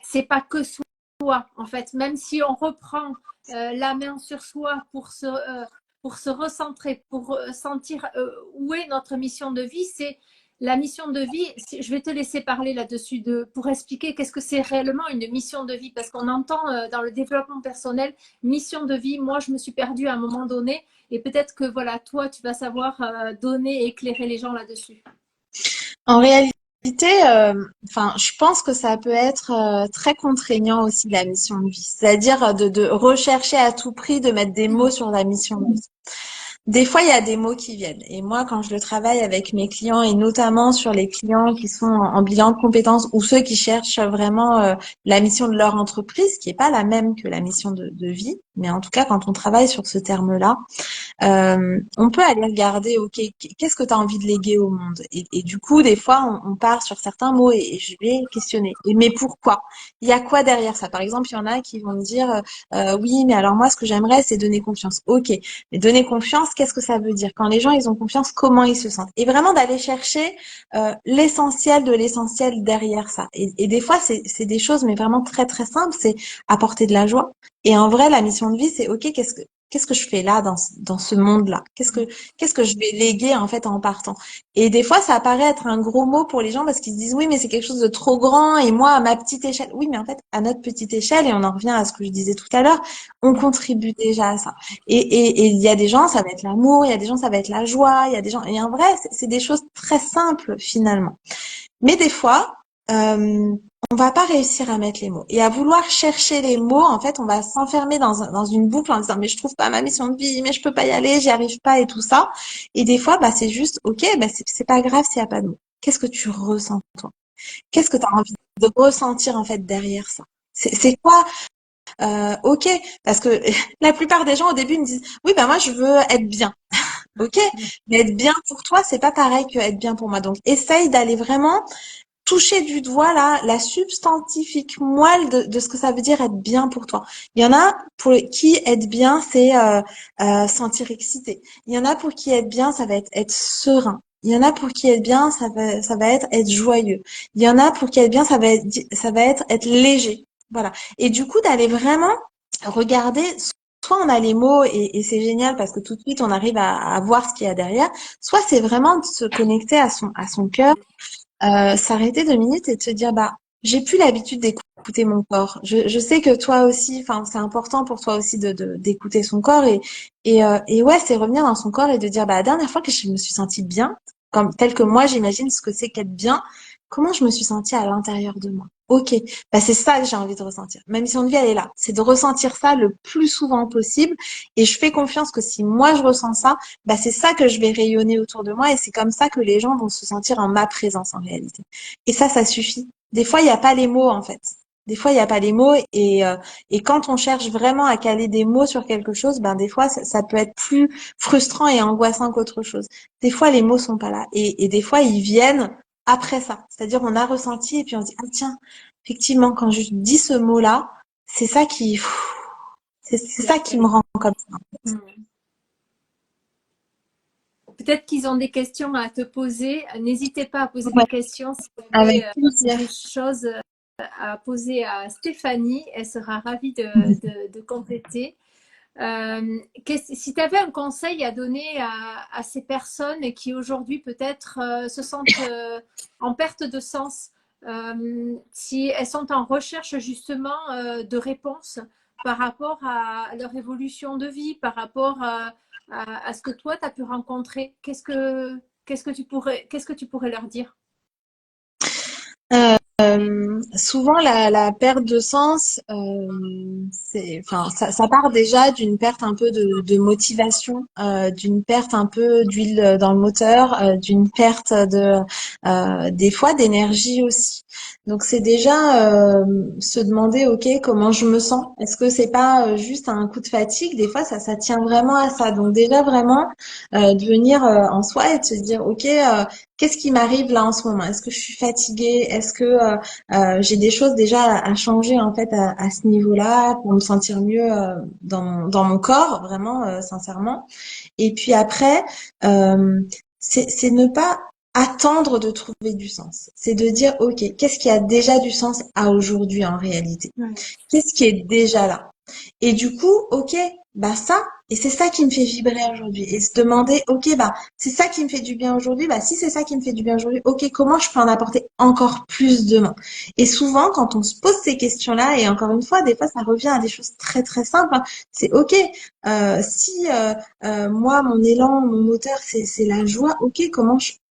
c'est pas que soi, en fait, même si on reprend la main sur soi pour se recentrer, pour sentir où est notre mission de vie, c'est la mission de vie. Je vais te laisser parler là-dessus pour expliquer qu'est-ce que c'est réellement une mission de vie, parce qu'on entend dans le développement personnel mission de vie. Moi, je me suis perdue à un moment donné, et peut-être que voilà, toi, tu vas savoir donner et éclairer les gens là-dessus. En réalité, enfin, je pense que ça peut être très contraignant aussi la mission de vie. C'est-à-dire de rechercher à tout prix de mettre des mots sur la mission de vie. Des fois, il y a des mots qui viennent. Et moi, quand je le travaille avec mes clients, et notamment sur les clients qui sont en bilan de compétences ou ceux qui cherchent vraiment la mission de leur entreprise, qui est pas la même que la mission de vie, mais en tout cas, quand on travaille sur ce terme-là, on peut aller regarder, ok, qu'est-ce que tu as envie de léguer au monde? Et du coup, des fois, on part sur certains mots et je vais questionner. Mais pourquoi? Il y a quoi derrière ça? Par exemple, il y en a qui vont me dire, oui, mais alors moi, ce que j'aimerais, c'est donner confiance. Ok, mais donner confiance, qu'est-ce que ça veut dire? Quand les gens, ils ont confiance, comment ils se sentent? Et vraiment d'aller chercher l'essentiel de l'essentiel derrière ça. Et des fois, c'est des choses, mais vraiment très, très simples. C'est apporter de la joie. Et en vrai, la mission de vie, c'est ok, qu'est-ce que je fais là dans ce monde-là? Qu'est-ce que je vais léguer en fait en partant? Et des fois, ça paraît être un gros mot pour les gens parce qu'ils se disent oui, mais c'est quelque chose de trop grand et moi à ma petite échelle. Oui, mais en fait, à notre petite échelle, et on en revient à ce que je disais tout à l'heure, on contribue déjà à ça. Et il y a des gens, ça va être l'amour, il y a des gens, ça va être la joie, il y a des gens, et en vrai, c'est des choses très simples finalement. Mais des fois, on va pas réussir à mettre les mots. Et à vouloir chercher les mots, en fait, on va s'enfermer dans une boucle en disant, mais je trouve pas ma mission de vie, mais je peux pas y aller, j'y arrive pas et tout ça. Et des fois, bah, c'est juste, ok, bah, c'est pas grave s'il y a pas de mots. Qu'est-ce que tu ressens, toi? Qu'est-ce que tu as envie de ressentir, en fait, derrière ça? C'est quoi, ok, parce que la plupart des gens, au début, me disent, oui, bah, moi, je veux être bien. Ok, mais être bien pour toi, c'est pas pareil que être bien pour moi. Donc, essaye d'aller vraiment toucher du doigt là la substantifique moelle de ce que ça veut dire être bien pour toi. Il y en a pour qui être bien, c'est sentir excité. Il y en a pour qui être bien, ça va être serein. Il y en a pour qui être bien, ça va être joyeux. Il y en a pour qui être bien, ça va être léger. Voilà. Et du coup, d'aller vraiment regarder, soit on a les mots et c'est génial parce que tout de suite on arrive à voir ce qu'il y a derrière, soit c'est vraiment de se connecter à son cœur, s'arrêter 2 minutes et te dire bah j'ai plus l'habitude d'écouter mon corps. Je sais que toi aussi, enfin c'est important pour toi aussi d'écouter son corps et ouais c'est revenir dans son corps et de dire bah la dernière fois que je me suis sentie bien, comme tel que moi j'imagine ce que c'est qu'être bien, comment je me suis sentie à l'intérieur de moi. Ok, bah c'est ça que j'ai envie de ressentir. Ma mission de vie elle est là, c'est de ressentir ça le plus souvent possible et je fais confiance que si moi je ressens ça, bah c'est ça que je vais rayonner autour de moi et c'est comme ça que les gens vont se sentir en ma présence en réalité. Et ça suffit. Des fois, il n'y a pas les mots en fait. Des fois, il n'y a pas les mots et quand on cherche vraiment à caler des mots sur quelque chose, ben des fois, ça peut être plus frustrant et angoissant qu'autre chose. Des fois, les mots sont pas là et des fois, ils viennent après ça. C'est-à-dire, on a ressenti et puis on se dit, ah tiens, effectivement, quand je dis ce mot-là, c'est ça qui, c'est ça qui me rend comme ça. Peut-être qu'ils ont des questions à te poser. N'hésitez pas à poser Ouais, des questions si vous avec avez plaisir. des choses à poser à Stéphanie. Elle sera ravie de compléter. Si tu avais un conseil à donner à ces personnes qui aujourd'hui peut-être se sentent en perte de sens, si elles sont en recherche justement de réponses par rapport à leur évolution de vie, par rapport à ce que toi tu as pu rencontrer, qu'est-ce que tu pourrais leur dire? Souvent, la perte de sens, enfin, ça part déjà d'une perte un peu de motivation, d'une perte un peu d'huile dans le moteur, d'une perte des fois d'énergie aussi. Donc, c'est déjà se demander, ok, comment je me sens? Est-ce que c'est pas juste un coup de fatigue? Des fois, ça tient vraiment à ça. Donc, déjà vraiment de venir en soi et de se dire, ok. Qu'est-ce qui m'arrive là en ce moment? Est-ce que je suis fatiguée? Est-ce que j'ai des choses déjà à changer en fait à ce niveau-là pour me sentir mieux dans mon corps, vraiment sincèrement. Et puis après, euh, c'est ne pas attendre de trouver du sens. C'est de dire, OK, qu'est-ce qui a déjà du sens à aujourd'hui en réalité? Qu'est-ce qui est déjà là? Et du coup, ok, bah ça, et c'est ça qui me fait vibrer aujourd'hui. Et se demander, ok, bah c'est ça qui me fait du bien aujourd'hui. Bah si c'est ça qui me fait du bien aujourd'hui, ok, comment je peux en apporter encore plus demain? Et souvent, quand on se pose ces questions-là, et encore une fois, des fois, ça revient à des choses très très simples. Hein. C'est ok, si moi mon élan, mon moteur, c'est la joie. Ok,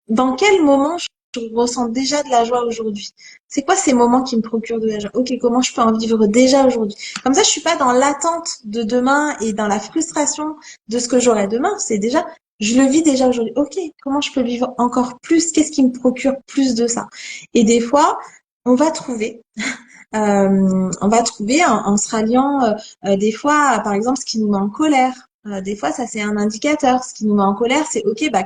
dans quel moment ressens déjà de la joie aujourd'hui? C'est quoi ces moments qui me procurent de la joie? Ok, comment je peux en vivre déjà aujourd'hui? Comme ça, je suis pas dans l'attente de demain et dans la frustration de ce que j'aurai demain. C'est déjà, je le vis déjà aujourd'hui. Ok, comment je peux vivre encore plus? Qu'est-ce qui me procure plus de ça? Et des fois, on va trouver. On va trouver en se ralliant des fois, par exemple, ce qui nous met en colère. Des fois, ça c'est un indicateur. Ce qui nous met en colère, c'est ok, bah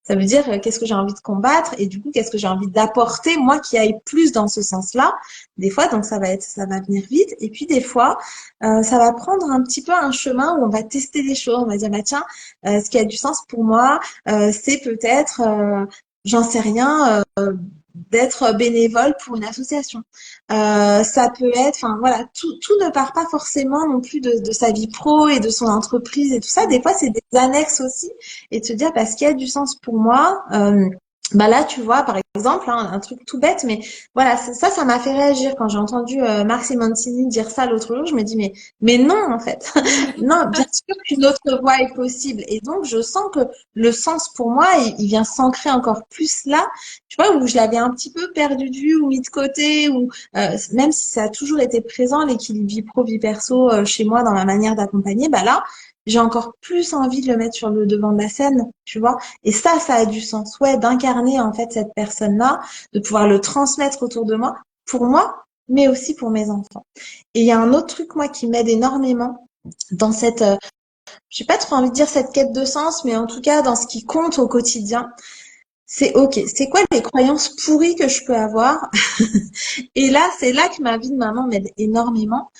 ça veut dire qu'est-ce que j'ai envie de combattre et du coup qu'est-ce que j'ai envie d'apporter moi qui aille plus dans ce sens-là. Des fois, donc ça va venir vite. Et puis des fois, ça va prendre un petit peu un chemin où on va tester les choses. On va dire bah tiens, ce qui a du sens pour moi, c'est peut-être, j'en sais rien. D'être bénévole pour une association. Ça peut être, enfin voilà, tout ne part pas forcément non plus de sa vie pro et de son entreprise et tout ça. Des fois, c'est des annexes aussi et de se dire, parce qu'il y a du sens pour moi. Bah là, tu vois, par exemple, hein, un truc tout bête, mais voilà, ça m'a fait réagir quand j'ai entendu Marc Simoncini dire ça l'autre jour. Je me dis, mais non, en fait, non, bien sûr qu'une autre voie est possible. Et donc, je sens que le sens pour moi, il vient s'ancrer encore plus là, tu vois, où je l'avais un petit peu perdu de vue ou mis de côté, ou même si ça a toujours été présent, l'équilibre vie pro, vie perso, chez moi, dans ma manière d'accompagner, bah là, j'ai encore plus envie de le mettre sur le devant de la scène, tu vois. Et ça a du sens, ouais, d'incarner en fait cette personne-là, de pouvoir le transmettre autour de moi, pour moi, mais aussi pour mes enfants. Et il y a un autre truc, moi, qui m'aide énormément dans cette, j'ai pas trop envie de dire cette quête de sens, mais en tout cas dans ce qui compte au quotidien, c'est ok. C'est quoi les croyances pourries que je peux avoir? Et là, c'est là que ma vie de maman m'aide énormément.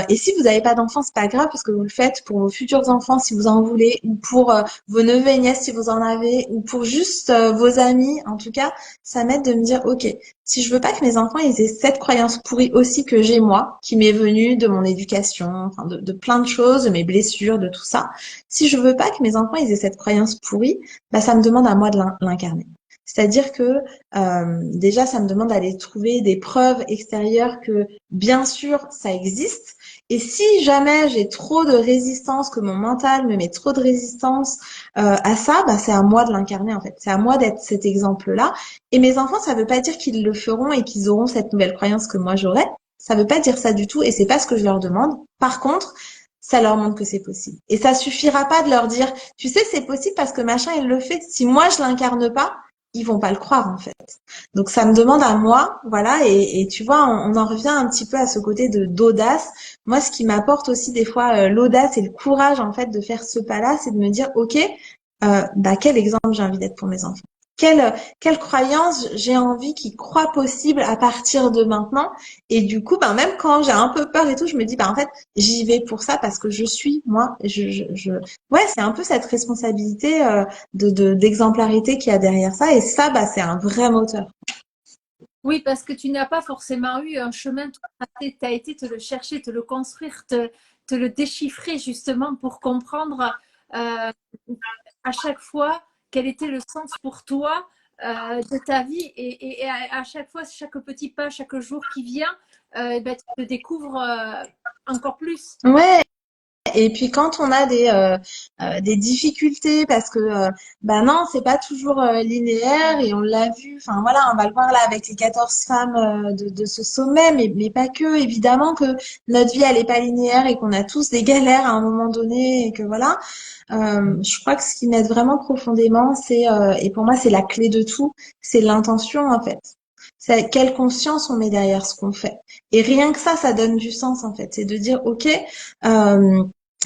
Et si vous n'avez pas d'enfants, c'est pas grave parce que vous le faites pour vos futurs enfants si vous en voulez, ou pour vos neveux et nièces si vous en avez, ou pour juste vos amis. En tout cas, ça m'aide de me dire, ok, si je veux pas que mes enfants ils aient cette croyance pourrie aussi que j'ai moi, qui m'est venue de mon éducation, enfin de plein de choses, de mes blessures, de tout ça. Si je veux pas que mes enfants ils aient cette croyance pourrie, bah ça me demande à moi de l'incarner. C'est-à-dire que déjà, ça me demande d'aller trouver des preuves extérieures que, bien sûr, ça existe. Et si jamais j'ai trop de résistance, que mon mental me met trop de résistance à ça, bah, c'est à moi de l'incarner en fait. C'est à moi d'être cet exemple-là. Et mes enfants, ça veut pas dire qu'ils le feront et qu'ils auront cette nouvelle croyance que moi j'aurai. Ça veut pas dire ça du tout et c'est pas ce que je leur demande. Par contre, ça leur montre que c'est possible. Et ça suffira pas de leur dire, tu sais, c'est possible parce que machin, il le fait. Si moi, je l'incarne pas, ils vont pas le croire en fait. Donc ça me demande à moi, voilà, et tu vois, on en revient un petit peu à ce côté de d'audace. Moi, ce qui m'apporte aussi des fois l'audace et le courage en fait de faire ce pas-là, c'est de me dire, ok, bah quel exemple j'ai envie d'être pour mes enfants. Quelle croyance j'ai envie qu'ils croient possible à partir de maintenant. Et du coup, ben même quand j'ai un peu peur et tout, je me dis, ben en fait, j'y vais pour ça parce que je suis moi. Ouais, c'est un peu cette responsabilité d'exemplarité qu'il y a derrière ça. Et ça, bah, c'est un vrai moteur. Oui, parce que tu n'as pas forcément eu un chemin tout tracé. Tu as été te le chercher, te le construire, te le déchiffrer justement pour comprendre à chaque fois quel était le sens pour toi de ta vie. Et à chaque fois, chaque petit pas, chaque jour qui vient, ben, tu te découvres encore plus. Ouais. Et puis quand on a des difficultés parce que bah non c'est pas toujours linéaire et on l'a vu enfin voilà on va le voir là avec les 14 femmes de ce sommet mais pas que évidemment que notre vie elle est pas linéaire et qu'on a tous des galères à un moment donné et que voilà je crois que ce qui m'aide vraiment profondément c'est et pour moi c'est la clé de tout c'est l'intention en fait c'est quelle conscience on met derrière ce qu'on fait et rien que ça donne du sens en fait c'est de dire ok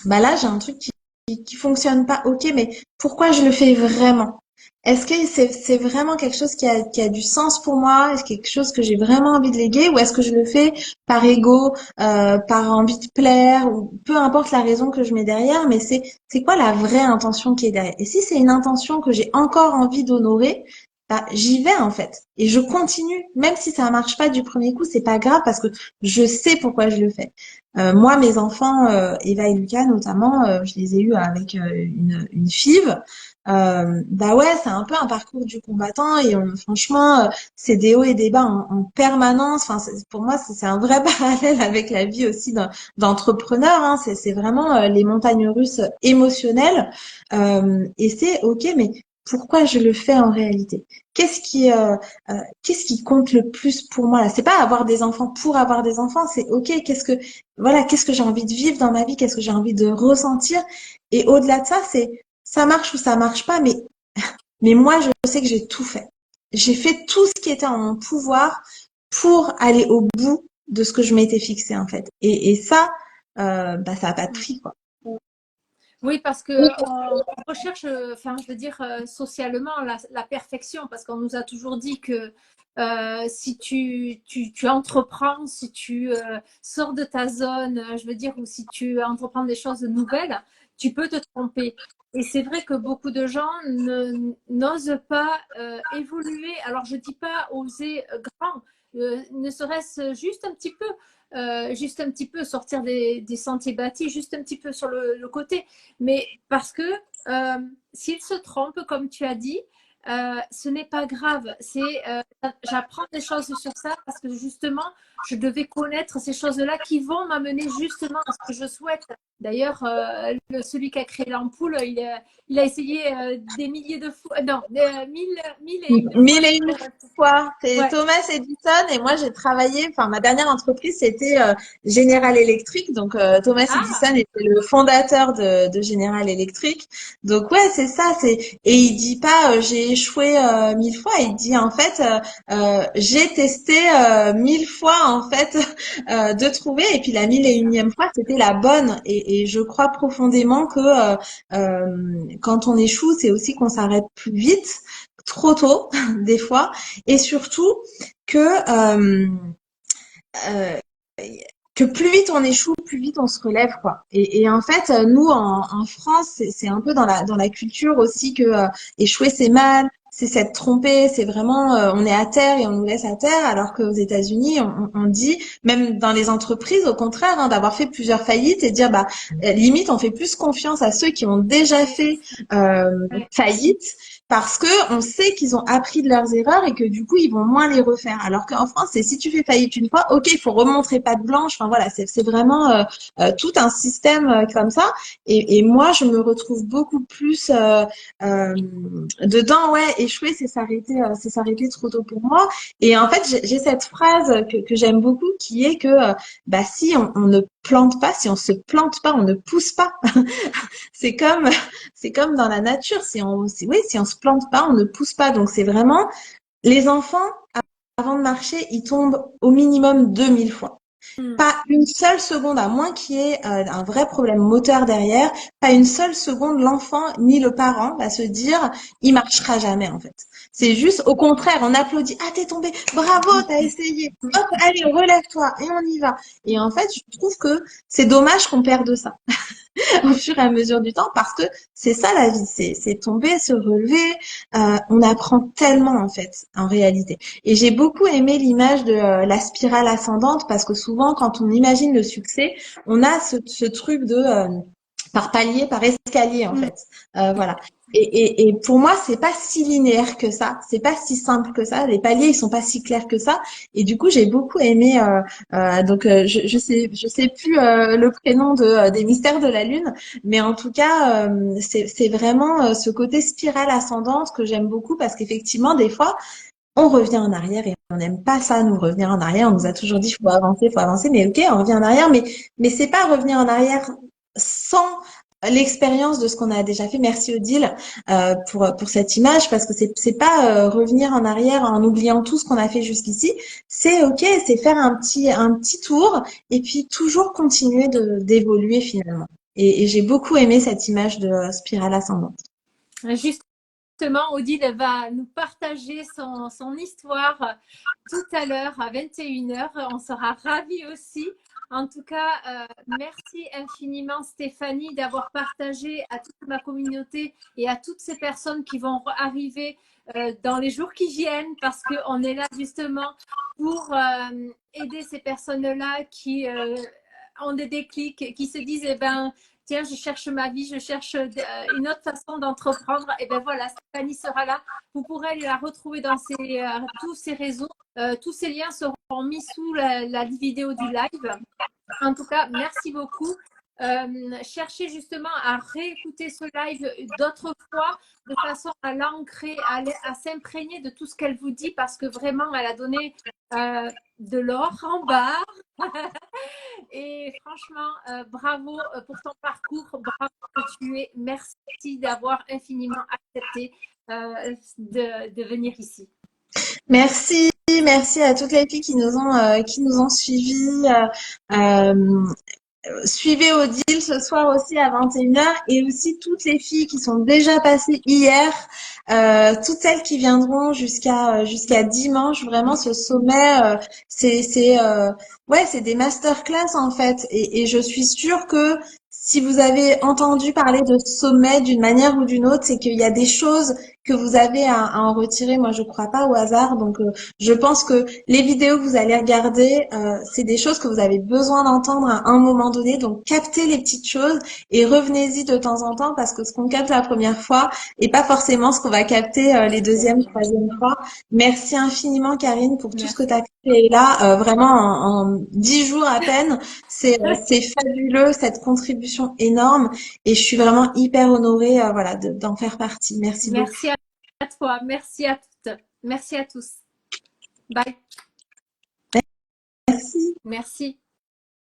bah là, j'ai un truc qui fonctionne pas. Ok, mais pourquoi je le fais vraiment? Est-ce que c'est vraiment quelque chose qui a du sens pour moi? Est-ce quelque chose que j'ai vraiment envie de léguer? Ou est-ce que je le fais par ego, par envie de plaire, ou peu importe la raison que je mets derrière, mais c'est quoi la vraie intention qui est derrière? Et si c'est une intention que j'ai encore envie d'honorer, bah, j'y vais en fait. Et je continue. Même si ça marche pas du premier coup, c'est pas grave parce que je sais pourquoi je le fais. Moi, mes enfants, Eva et Lucas notamment, je les ai eus avec une FIV. Bah ouais, c'est un peu un parcours du combattant et franchement, c'est des hauts et des bas en permanence. Enfin, pour moi, c'est un vrai parallèle avec la vie aussi d'entrepreneur. Hein. C'est vraiment les montagnes russes émotionnelles. Et c'est ok, mais pourquoi je le fais en réalité? Qu'est-ce qui compte le plus pour moi là? C'est pas avoir des enfants pour avoir des enfants, c'est ok, qu'est-ce que j'ai envie de vivre dans ma vie, qu'est-ce que j'ai envie de ressentir? Et au-delà de ça, c'est ça marche ou ça marche pas, mais moi, je sais que j'ai tout fait. J'ai fait tout ce qui était en mon pouvoir pour aller au bout de ce que je m'étais fixé, en fait. Et ça, bah, ça n'a pas de prix, quoi. Oui, parce que on recherche, enfin, je veux dire, socialement, la perfection, parce qu'on nous a toujours dit que si tu entreprends, si tu sors de ta zone, je veux dire, ou si tu entreprends des choses nouvelles, tu peux te tromper. Et c'est vrai que beaucoup de gens n'osent pas évoluer. Alors, je dis pas oser grand, ne serait-ce juste un petit peu sortir des sentiers battus, juste un petit peu sur le côté. Mais parce que s'il se trompe, comme tu as dit, ce n'est pas grave. J'apprends des choses sur ça parce que justement, je devais connaître ces choses-là qui vont m'amener justement à ce que je souhaite. D'ailleurs, celui qui a créé l'ampoule, il a essayé des milliers de fois, non, mille et une fois. Mille et une fois. C'est Ouais. Thomas Edison et moi j'ai travaillé, enfin ma dernière entreprise c'était General Electric. Donc Thomas Ah, Edison était le fondateur de General Electric. Donc ouais c'est ça, et il dit pas j'ai échoué 1000 fois, il dit en fait j'ai testé 1000 fois en fait de trouver et puis la mille et unième fois c'était la bonne et je crois profondément que quand on échoue c'est aussi qu'on s'arrête plus vite trop tôt des fois et surtout que euh, euh, que plus vite on échoue, plus vite on se relève quoi. Et en fait, nous en France, c'est un peu dans la culture aussi que échouer c'est mal, c'est s'être trompé, c'est vraiment on est à terre et on nous laisse à terre, alors qu'aux États-Unis, on dit même dans les entreprises, au contraire, hein, d'avoir fait plusieurs faillites et de dire bah limite on fait plus confiance à ceux qui ont déjà fait ouais. faillite parce que on sait qu'ils ont appris de leurs erreurs et que du coup ils vont moins les refaire. Alors qu'en France, c'est si tu fais faillite une fois, ok, il faut remontrer patte blanche. Enfin voilà, c'est vraiment tout un système comme ça. Et moi, je me retrouve beaucoup plus dedans. Ouais, échouer, c'est s'arrêter trop tôt pour moi. Et en fait, j'ai cette phrase que j'aime beaucoup qui est que bah si on ne plante pas, si on se plante pas, on ne pousse pas. C'est comme, c'est comme dans la nature. Oui, si on se plante pas, on ne pousse pas. Donc c'est vraiment, les enfants, avant de marcher, ils tombent au minimum 2000 fois. Hmm. Pas une seule seconde, à moins qu'il y ait un vrai problème moteur derrière, pas une seule seconde, l'enfant ni le parent va se dire, il marchera jamais, en fait. C'est juste, au contraire, on applaudit, ah, t'es tombé, bravo, t'as essayé, hop, allez, relève-toi, et on y va. Et en fait, je trouve que c'est dommage qu'on perde ça. Au fur et à mesure du temps parce que c'est ça la vie, c'est tomber, se relever. On apprend tellement en fait, en réalité. Et j'ai beaucoup aimé l'image de la spirale ascendante parce que souvent quand on imagine le succès, on a ce truc de par palier, par escalier en Hmm. fait. Voilà. Et pour moi, c'est pas si linéaire que ça, c'est pas si simple que ça. Les paliers, ils sont pas si clairs que ça. Et du coup, j'ai beaucoup aimé. Je sais plus le prénom des mystères de la lune, mais en tout cas, c'est vraiment ce côté spirale ascendante que j'aime beaucoup parce qu'effectivement, des fois, on revient en arrière et on n'aime pas ça, nous revenir en arrière. On nous a toujours dit faut avancer, mais ok, on revient en arrière, mais c'est pas revenir en arrière sans l'expérience de ce qu'on a déjà fait. Merci Odile pour cette image parce que c'est pas revenir en arrière en oubliant tout ce qu'on a fait jusqu'ici. C'est ok, c'est faire un petit tour et puis toujours continuer de d'évoluer finalement. Et j'ai beaucoup aimé cette image de spirale ascendante. Justement, Odile va nous partager son histoire tout à l'heure à 21h. On sera ravis aussi. En tout cas, merci infiniment Stéphanie d'avoir partagé à toute ma communauté et à toutes ces personnes qui vont arriver dans les jours qui viennent parce qu'on est là justement pour aider ces personnes-là qui ont des déclics, qui se disent, eh ben, tiens, je cherche ma vie, je cherche une autre façon d'entreprendre. Et ben voilà, Stéphanie sera là. Vous pourrez la retrouver dans tous ses réseaux. Tous ces liens seront mis sous la vidéo du live. En tout cas, merci beaucoup. cherchez justement à réécouter ce live d'autres fois de façon à l'ancrer, à s'imprégner de tout ce qu'elle vous dit parce que vraiment, elle a donné de l'or en barre. Et franchement, bravo pour ton parcours, bravo que tu es. Merci d'avoir infiniment accepté de venir ici. Merci, merci à toutes les filles qui nous ont suivis. Suivez Odile ce soir aussi à 21h et aussi toutes les filles qui sont déjà passées hier, toutes celles qui viendront jusqu'à dimanche. Vraiment, ce sommet, c'est des masterclass en fait. Et je suis sûre que si vous avez entendu parler de sommet d'une manière ou d'une autre, c'est qu'il y a des choses que vous avez à en retirer. Moi, je crois pas au hasard, donc je pense que les vidéos que vous allez regarder, c'est des choses que vous avez besoin d'entendre à un moment donné. Donc, captez les petites choses et revenez-y de temps en temps parce que ce qu'on capte la première fois est pas forcément ce qu'on va capter les deuxième, troisième fois. Merci infiniment, Karine, pour tout ce que tu as créé là. Vraiment, en 10 jours à peine, c'est fabuleux, cette contribution énorme. Et je suis vraiment hyper honorée, voilà, d'en faire partie. Merci beaucoup. Merci à toi, merci à toutes, merci à tous. Bye. Merci. Merci.